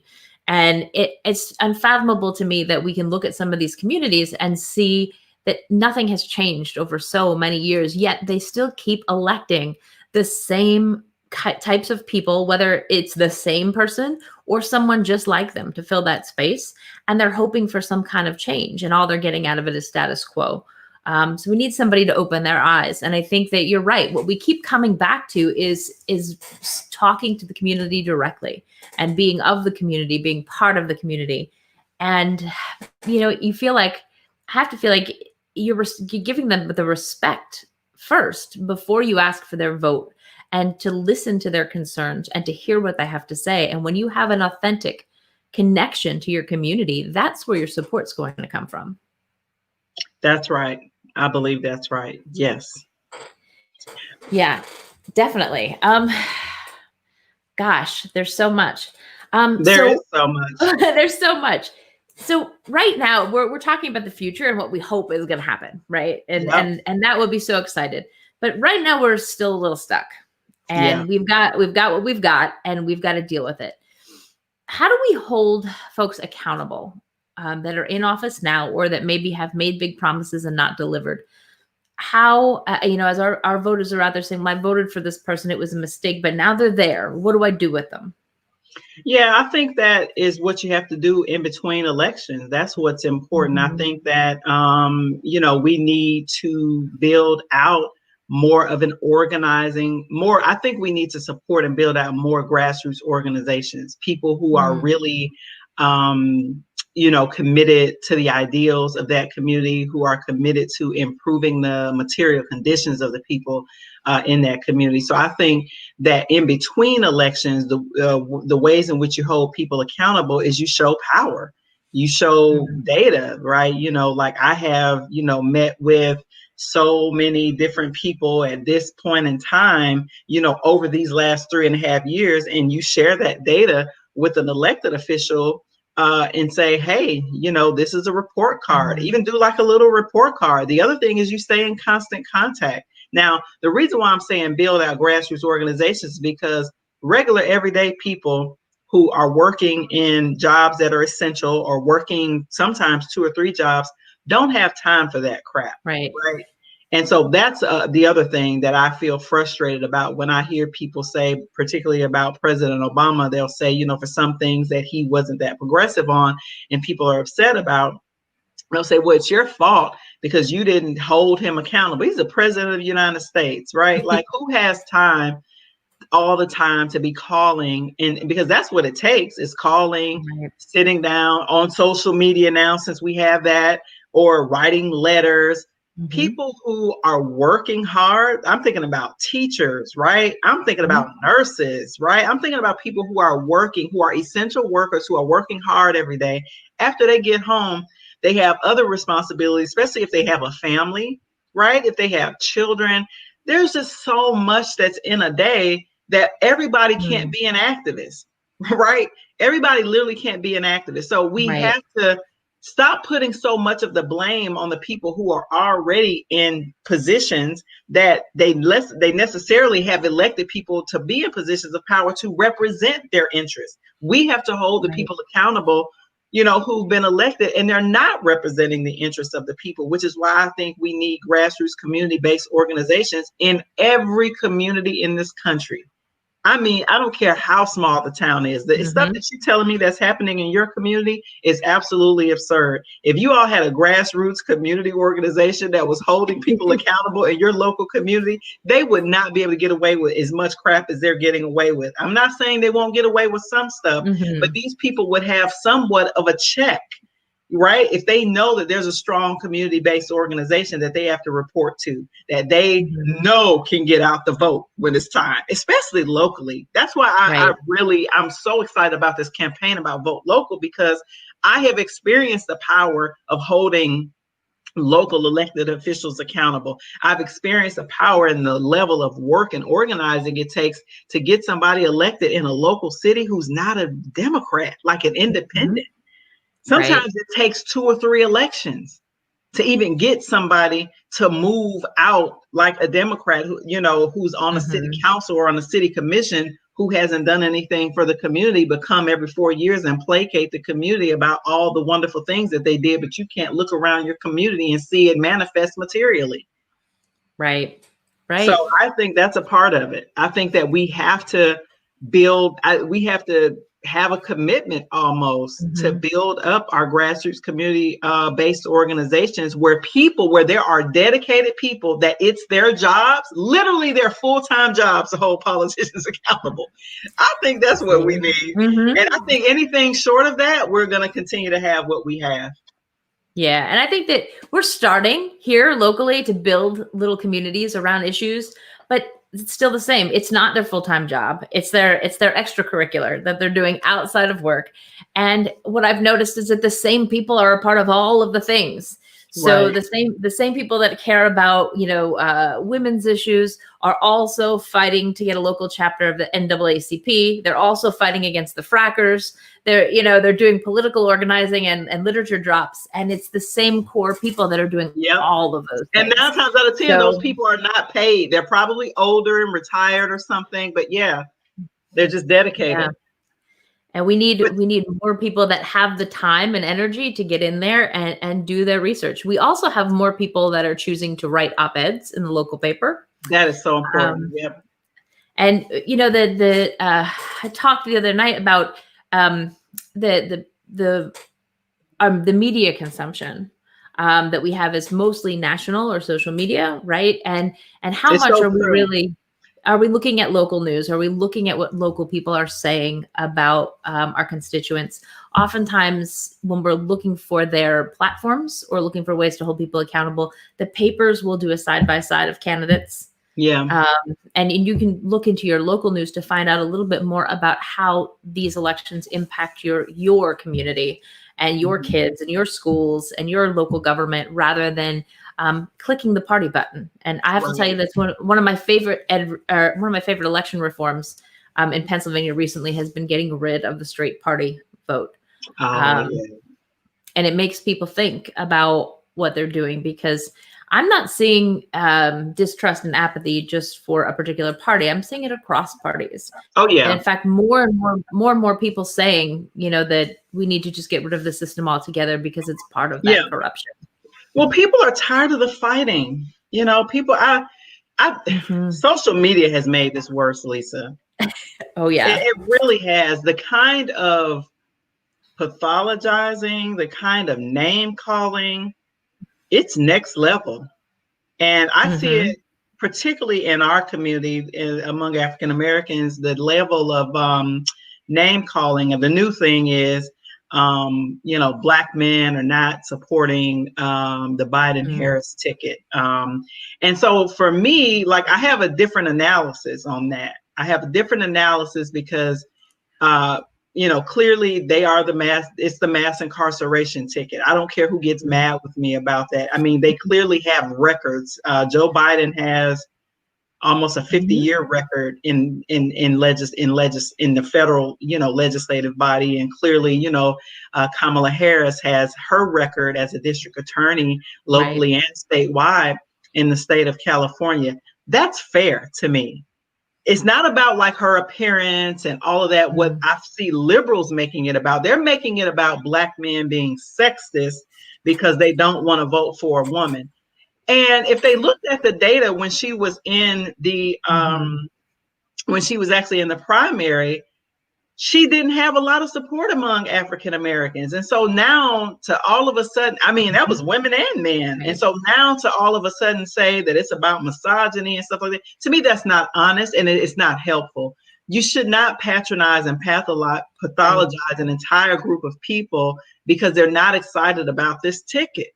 And it's unfathomable to me that we can look at some of these communities and see that nothing has changed over so many years, yet they still keep electing the same types of people, whether it's the same person or someone just like them to fill that space, and they're hoping for some kind of change, and all they're getting out of it is status quo. So we need somebody to open their eyes. And I think that you're right. What we keep coming back to is talking to the community directly and being of the community, being part of the community. And, you feel like, I have to feel like you're giving them the respect first before you ask for their vote, and to listen to their concerns and to hear what they have to say. And when you have an authentic connection to your community, that's where your support's going to come from. That's right. I believe that's right. Yes. Yeah, definitely. Gosh, there's so much. There is so much. There's so much. So right now we're talking about the future and what we hope is going to happen, right? And Yep. and that would be so excited. But right now we're still a little stuck, and we've got what we've got, and we've got to deal with it. How do we hold folks accountable that are in office now, or that maybe have made big promises and not delivered? How, as our voters are out there saying, I voted for this person, it was a mistake, but now they're there. What do I do with them? Yeah, I think that is what you have to do in between elections. That's what's important. I think that, we need to build out more of an organizing, I think we need to support and build out more grassroots organizations, people who are really, committed to the ideals of that community, who are committed to improving the material conditions of the people in that community. So I think that in between elections, the ways in which you hold people accountable is you show power, you show data, right? Like I have, met with so many different people at this point in time, over these last 3.5 years, and you share that data with an elected official and say, hey, this is a report card. Even do like a little report card. The other thing is you stay in constant contact. Now, the reason why I'm saying build out grassroots organizations is because regular everyday people who are working in jobs that are essential, or working sometimes 2 or 3 jobs, don't have time for that crap. Right. And so that's the other thing that I feel frustrated about when I hear people say, particularly about President Obama, they'll say, for some things that he wasn't that progressive on and people are upset about, they'll say, well, it's your fault because you didn't hold him accountable. He's the president of the United States, right? Like, who has time all the time to be calling? And because that's what it takes, is calling, sitting down on social media now, since we have that, or writing letters. People who are working hard. I'm thinking about teachers, right? I'm thinking about nurses, right? I'm thinking about people who are working, who are essential workers, who are working hard every day. After they get home, they have other responsibilities, especially if they have a family, right? If they have children. There's just so much that's in a day that everybody can't be an activist, right? Everybody literally can't be an activist. So we have to stop putting so much of the blame on the people who are already in positions that they necessarily have elected people to be in positions of power to represent their interests. We have to hold the people accountable, who've been elected and they're not representing the interests of the people, which is why I think we need grassroots community-based organizations in every community in this country. I mean, I don't care how small the town is. The stuff that you're telling me that's happening in your community is absolutely absurd. If you all had a grassroots community organization that was holding people accountable in your local community, they would not be able to get away with as much crap as they're getting away with. I'm not saying they won't get away with some stuff, but these people would have somewhat of a check, right? If they know that there's a strong community-based organization that they have to report to, that they know can get out the vote when it's time, especially locally. That's why I'm so excited about this campaign about Vote Local, because I have experienced the power of holding local elected officials accountable. I've experienced the power and the level of work and organizing it takes to get somebody elected in a local city who's not a Democrat, like an independent. Sometimes it takes 2 or 3 elections to even get somebody to move out, like a Democrat who, who's on a city council or on a city commission, who hasn't done anything for the community, but come every 4 years and placate the community about all the wonderful things that they did, but you can't look around your community and see it manifest materially. Right. So I think that's a part of it. I think that we have to have a commitment almost to Mm-hmm. build up our grassroots community based organizations where there are dedicated people that it's their jobs, literally their full-time jobs, to hold politicians accountable. I think that's what we need. Mm-hmm. And I think anything short of that, we're going to continue to have what we have. Yeah, and I think that we're starting here locally to build little communities around issues, but it's still the same. It's not their full-time job. It's their extracurricular that they're doing outside of work. And what I've noticed is that the same people are a part of all of the things. So Right. the same people that care about, women's issues are also fighting to get a local chapter of the NAACP. They're also fighting against the frackers. They're doing political organizing and literature drops, and it's the same core people that are doing all of those things. And 9 times out of 10, those people are not paid. They're probably older and retired or something, but yeah, they're just dedicated. Yeah. And we need more people that have the time and energy to get in there and do their research. We also have more people that are choosing to write op-eds in the local paper. That is so important. Yep. And I talked the other night about the media consumption that we have is mostly national or social media, right? And how much are we really? Are we looking at local news? Are we looking at what local people are saying about our constituents? Oftentimes, when we're looking for their platforms or looking for ways to hold people accountable, the papers will do a side-by-side of candidates. Yeah. And you can look into your local news to find out a little bit more about how these elections impact your community and your kids and your schools and your local government, rather than clicking the party button. And I have to tell you, that's one of my favorite election reforms in Pennsylvania recently has been getting rid of the straight party vote. And it makes people think about what they're doing, because I'm not seeing distrust and apathy just for a particular party. I'm seeing it across parties. Oh yeah. And in fact, more and more people saying, that we need to just get rid of the system altogether because it's part of that corruption. Well, people are tired of the fighting. Social media has made this worse, Lisa. Oh yeah. It really has. The kind of pathologizing, the kind of name calling, it's next level. And I see it particularly in our community, among African Americans, the level of name calling. And the new thing is, Black men are not supporting the Biden-Harris ticket. And so for me, like, I have a different analysis on that. I have a different analysis because clearly they are it's the mass incarceration ticket. I don't care who gets mad with me about that. I mean, they clearly have records. Joe Biden has almost a 50-year record in the federal, legislative body. And clearly, Kamala Harris has her record as a district attorney locally and statewide in the state of California. That's fair to me. It's not about like her appearance and all of that. What I see liberals making it about, they're making it about Black men being sexist because they don't want to vote for a woman. And if they looked at the data when she was in the when she was actually in the primary, she didn't have a lot of support among African Americans. And so now to all of a sudden, I mean, that was women and men. Right. And so now to all of a sudden say that it's about misogyny and stuff like that, to me, that's not honest and it's not helpful. You should not patronize and pathologize an entire group of people because they're not excited about this ticket.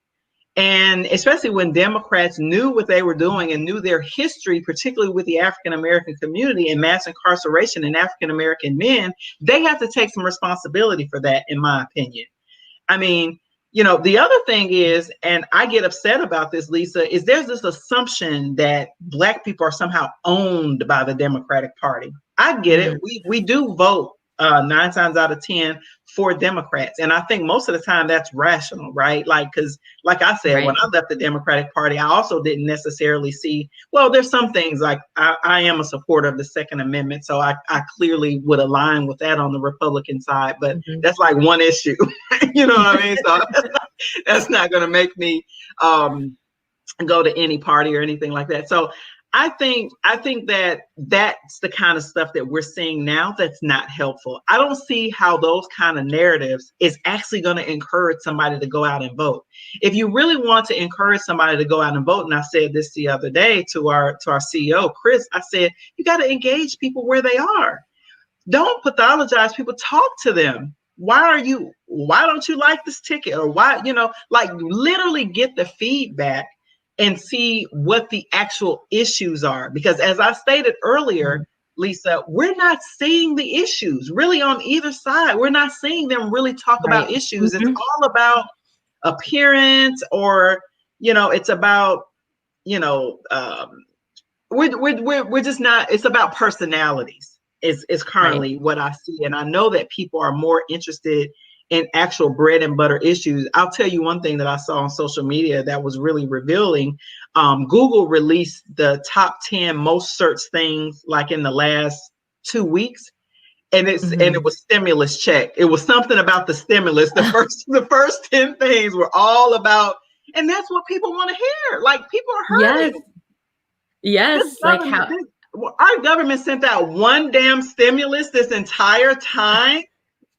And especially when Democrats knew what they were doing and knew their history, particularly with the African-American community and mass incarceration in African-American men, they have to take some responsibility for that, in my opinion. I mean, the other thing is, and I get upset about this, Lisa, is there's this assumption that Black people are somehow owned by the Democratic Party. I get it. We do vote 9 times out of 10 for Democrats. And I think most of the time that's rational, right? Like, because like I said, when I left the Democratic Party, I also didn't necessarily see, well, there's some things like I am a supporter of the Second Amendment. So I clearly would align with that on the Republican side, but that's like one issue, you know what I mean? So that's not going to make me go to any party or anything like that. So I think that that's the kind of stuff that we're seeing now that's not helpful. I don't see how those kind of narratives is actually going to encourage somebody to go out and vote. If you really want to encourage somebody to go out and vote, and I said this the other day to our CEO, Chris, I said, you got to engage people where they are. Don't pathologize people, talk to them. Why don't you like this ticket? Or why, like literally get the feedback and see what the actual issues are. Because as I stated earlier, Lisa, we're not seeing the issues really on either side. We're not seeing them really talk about issues. It's all about appearance, or, it's about, we're just not, it's about personalities is currently what I see. And I know that people are more interested in actual bread and butter issues. I'll tell you one thing that I saw on social media that was really revealing. Google released the top 10 most searched things like in the last 2 weeks. And it was stimulus check. It was something about the stimulus. The first 10 things were all about, and that's what people want to hear. Like, people are hurting. Yes. Like how our government sent out one damn stimulus this entire time.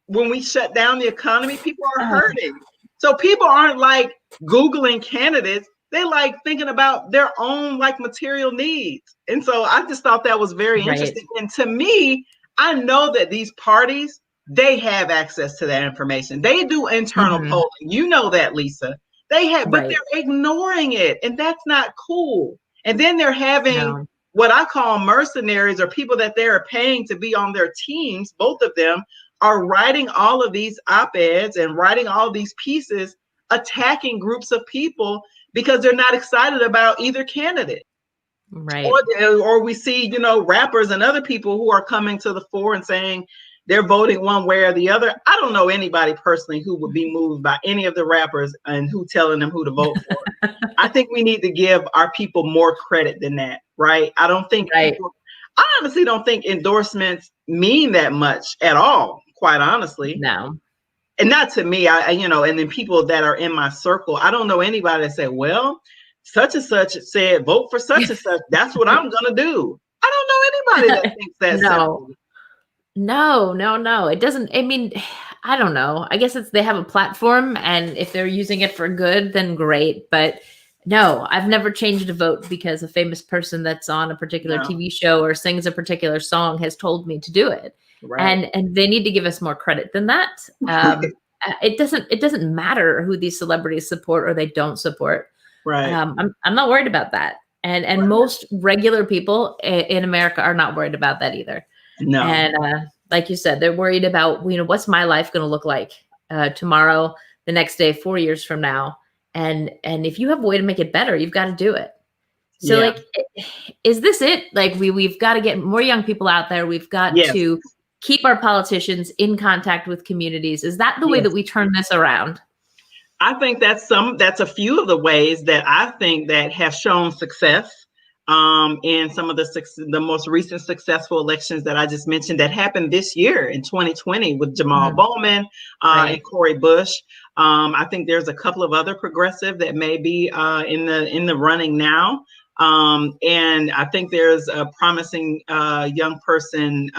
When we shut down the economy, people are hurting. So people aren't like Googling candidates. They like thinking about their own like material needs. And so I just thought that was very interesting. And to me, I know that these parties, they have access to that information. They do internal polling. You know that, Lisa. They have, but they're ignoring it. And that's not cool. And then they're having what I call mercenaries, or people that they're paying to be on their teams. Both of them are writing all of these op-eds and writing all these pieces attacking groups of people because they're not excited about either candidate. Right. Or we see, rappers and other people who are coming to the fore and saying they're voting one way or the other. I don't know anybody personally who would be moved by any of the rappers and who telling them who to vote for. I think we need to give our people more credit than that, right? I don't think people, I honestly don't think endorsements mean that much at all, quite honestly. No. And not to me, and then people that are in my circle, I don't know anybody that say, well, such and such said, vote for such and such. That's what I'm going to do. I don't know anybody that thinks that. No. It doesn't. I mean, I don't know. I guess they have a platform, and if they're using it for good, then great. But no, I've never changed a vote because a famous person that's on a particular TV show or sings a particular song has told me to do it. Right. And they need to give us more credit than that. It doesn't matter who these celebrities support or they don't support. Right. I'm not worried about that. And most regular people in America are not worried about that either. No. And like you said, they're worried about, what's my life going to look like tomorrow, the next day, 4 years from now. And if you have a way to make it better, you've got to do it. So like, is this it? Like we've got to get more young people out there. We've got to keep our politicians in contact with communities. Is that the way that we turn this around? I think that's a few of the ways that I think that have shown success in some of the most recent successful elections that I just mentioned that happened this year in 2020 with Jamal Bowman and Cori Bush. I think there's a couple of other progressive that may be in the running now. And I think there's a promising younger person,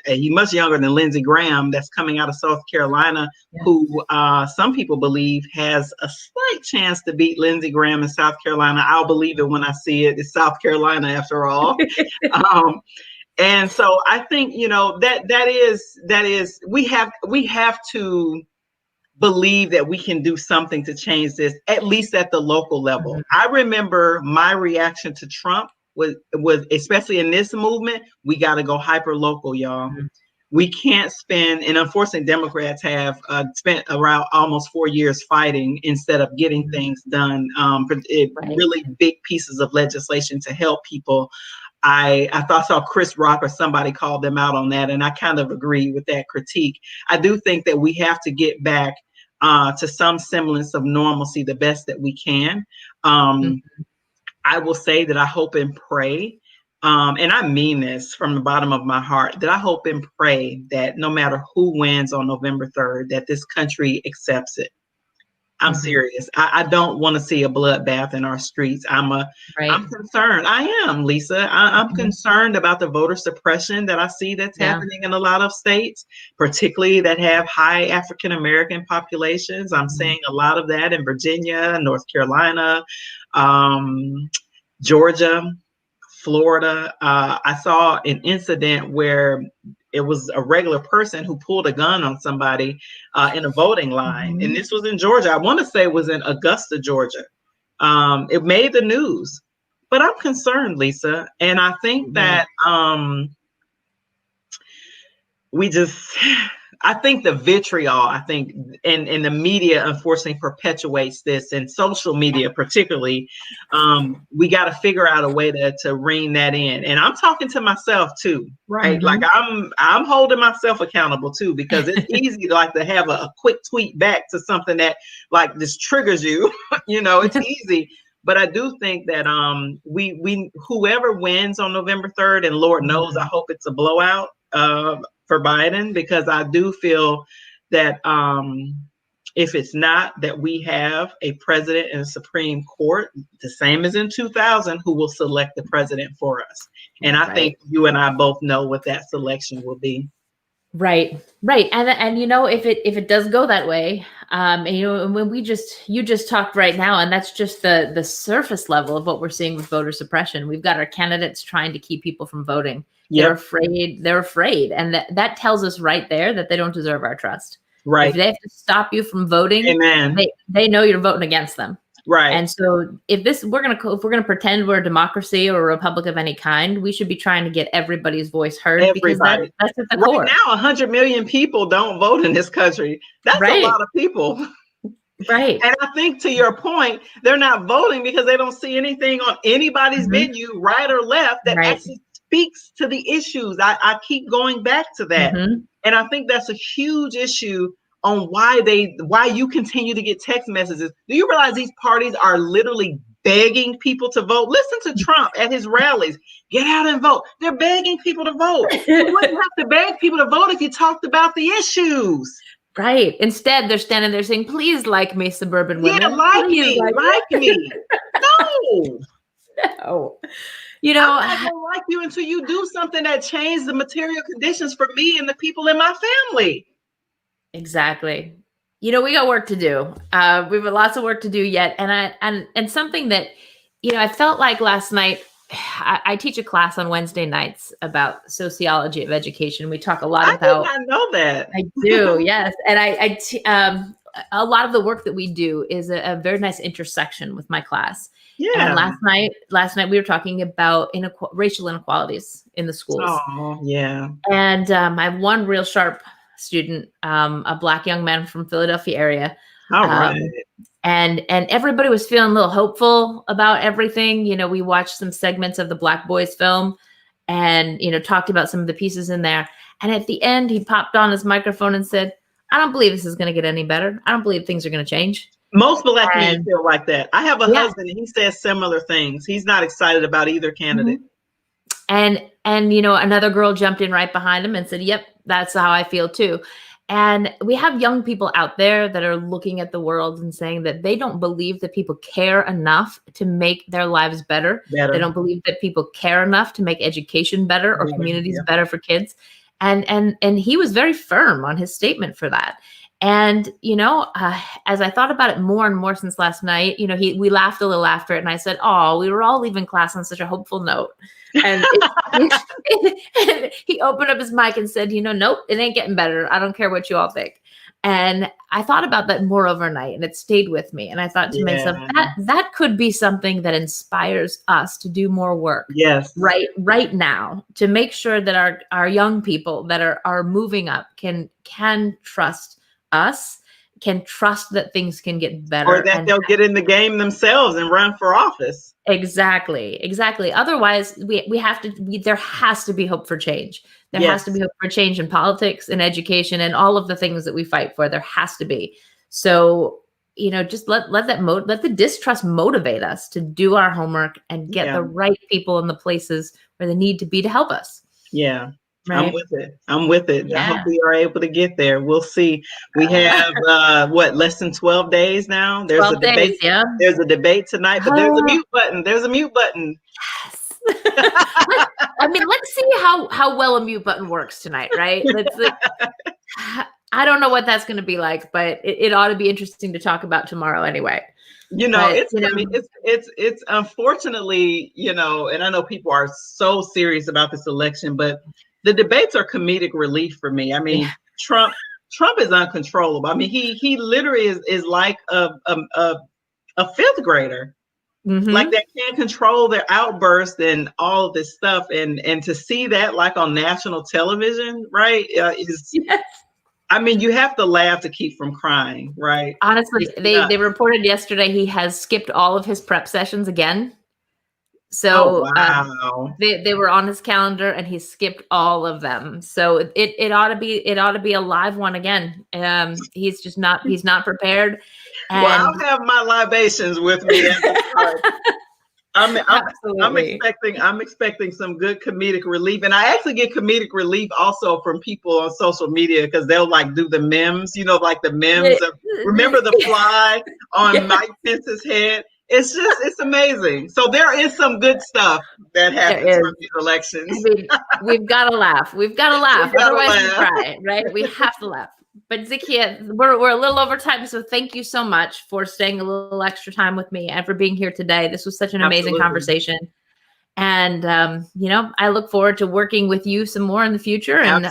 he's much younger than Lindsey Graham, that's coming out of South Carolina, who some people believe has a slight chance to beat Lindsey Graham in South Carolina. I'll believe it when I see it. It's South Carolina after all. And so I think, that is we have to believe that we can do something to change this, at least at the local level. I remember my reaction to Trump was especially in this movement, we got to go hyper local, y'all. We can't spend, and unfortunately Democrats have spent around almost 4 years fighting instead of getting things done, really big pieces of legislation to help people. I saw Chris Rock or somebody called them out on that, and I kind of agree with that critique. I do think that we have to get back to some semblance of normalcy the best that we can. I will say that I hope and pray, and I mean this from the bottom of my heart, that I hope and pray that no matter who wins on November 3rd, that this country accepts it. I'm serious. I don't want to see a bloodbath in our streets. I'm concerned. I am, Lisa. I'm concerned about the voter suppression that I see that's happening in a lot of states, particularly that have high African American populations. I'm seeing a lot of that in Virginia, North Carolina, Georgia, Florida. I saw an incident where it was a regular person who pulled a gun on somebody in a voting line. And this was in Georgia. I want to say it was in Augusta, Georgia. It made the news. But I'm concerned, Lisa. And I think that I think the vitriol, and the media unfortunately perpetuates this, and social media particularly. We got to figure out a way to rein that in. And I'm talking to myself too, right? Like I'm holding myself accountable too, because it's easy to have a quick tweet back to something that like just triggers you. It's easy. But I do think that we whoever wins on November 3rd, and Lord knows I hope it's a blowout for Biden, because I do feel that if it's not, that we have a president and a Supreme Court, the same as in 2000, who will select the president for us. And I think you and I both know what that selection will be. Right. And if it does go that way, when you just talked right now, and that's just the surface level of what we're seeing with voter suppression. We've got our candidates trying to keep people from voting. They're afraid. And that tells us right there that they don't deserve our trust. Right. If they have to stop you from voting, they know you're voting against them. Right. And so if we're going to pretend we're a democracy or a republic of any kind, we should be trying to get everybody's voice heard. Because that's at the core. Right now, 100 million people don't vote in this country. That's a lot of people. Right. And I think, to your point, they're not voting because they don't see anything on anybody's menu, right or left, that actually speaks to the issues. I keep going back to that. And I think that's a huge issue on why you continue to get text messages. Do you realize these parties are literally begging people to vote? Listen to Trump at his rallies. Get out and vote. They're begging people to vote. You wouldn't have to beg people to vote if you talked about the issues. Right. Instead, they're standing there saying, please like me, suburban women. Yeah, like me. No. No. I'm not gonna like you until you do something that changes the material conditions for me and the people in my family. Exactly. We got work to do. We have lots of work to do yet. And something that, I felt like last night, I teach a class on Wednesday nights about sociology of education. We talk a lot about. I did not know that. I do. Yes. And a lot of the work that we do is a very nice intersection with my class. Yeah. And last night we were talking about racial inequalities in the schools. Oh, yeah. And I have one real sharp student, a Black young man from Philadelphia area. All right. And everybody was feeling a little hopeful about everything. We watched some segments of the Black Boys film and, talked about some of the pieces in there. And at the end, he popped on his microphone and said, I don't believe this is going to get any better. I don't believe things are going to change. Most Black men feel like that. I have a husband and he says similar things. He's not excited about either candidate. And another girl jumped in right behind him and said, yep, that's how I feel too. And we have young people out there that are looking at the world and saying that they don't believe that people care enough to make their lives better. They don't believe that people care enough to make education better or communities better for kids. And he was very firm on his statement for that. And, as I thought about it more and more since last night, we laughed a little after it. And I said, oh, we were all leaving class on such a hopeful note. And he opened up his mic and said, nope, it ain't getting better. I don't care what you all think. And I thought about that more overnight and it stayed with me. And I thought to myself, that could be something that inspires us to do more work. Yes. Right now, to make sure that our young people that are moving up can trust us, can trust that things can get better. Or that they'll get in the game themselves and run for office. Exactly. Otherwise, there has to be hope for change. There has to be hope for change in politics and education and all of the things that we fight for. There has to be. So, just let the distrust motivate us to do our homework and get the right people in the places where they need to be to help us. Yeah. I'm Right. with it. I'm with it. I hope Yeah. we are able to get there. We'll see. We have less than 12 days now. There's a 12 days. debate. Yeah. There's a debate tonight, but there's a Oh, mute button. There's a mute button. yes. Let's see how well a mute button works tonight, right? I don't know what that's going to be like, but it ought to be interesting to talk about tomorrow anyway. But, I mean, it's unfortunately, and I know people are so serious about this election, but the debates are comedic relief for me. I mean, yeah. Trump is uncontrollable. I mean, he literally is like a fifth grader. Like they can't control their outburst and all of this stuff, and to see that like on national television, right? Is Yes. I mean, you have to laugh to keep from crying, right? Honestly, they reported yesterday he has skipped all of his prep sessions again. Oh So wow. they were on his calendar and he skipped all of them. So it ought to be a live one again. He's not prepared. And Well, I'll have my libations with me as a part. absolutely. I'm expecting some good comedic relief, and I actually get comedic relief also from people on social media because they'll like do the memes, like the memes of remember the fly on Yeah. Mike Pence's head. It's amazing. So there is some good stuff that happens from these elections. I mean, we've got to laugh. We've got to laugh. Otherwise, we cry, right? We have to laugh. But Zakiya, we're a little over time, so thank you so much for staying a little extra time with me and for being here today. This was such an amazing conversation, and I look forward to working with you some more in the future and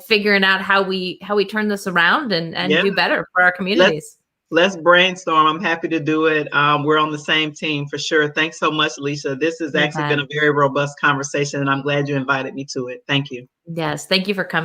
figuring out how we turn this around and do better for our communities. Let's brainstorm. I'm happy to do it. We're on the same team for sure. Thanks so much, Lisa. This has actually been a very robust conversation, and I'm glad you invited me to it. Thank you. Yes, thank you for coming.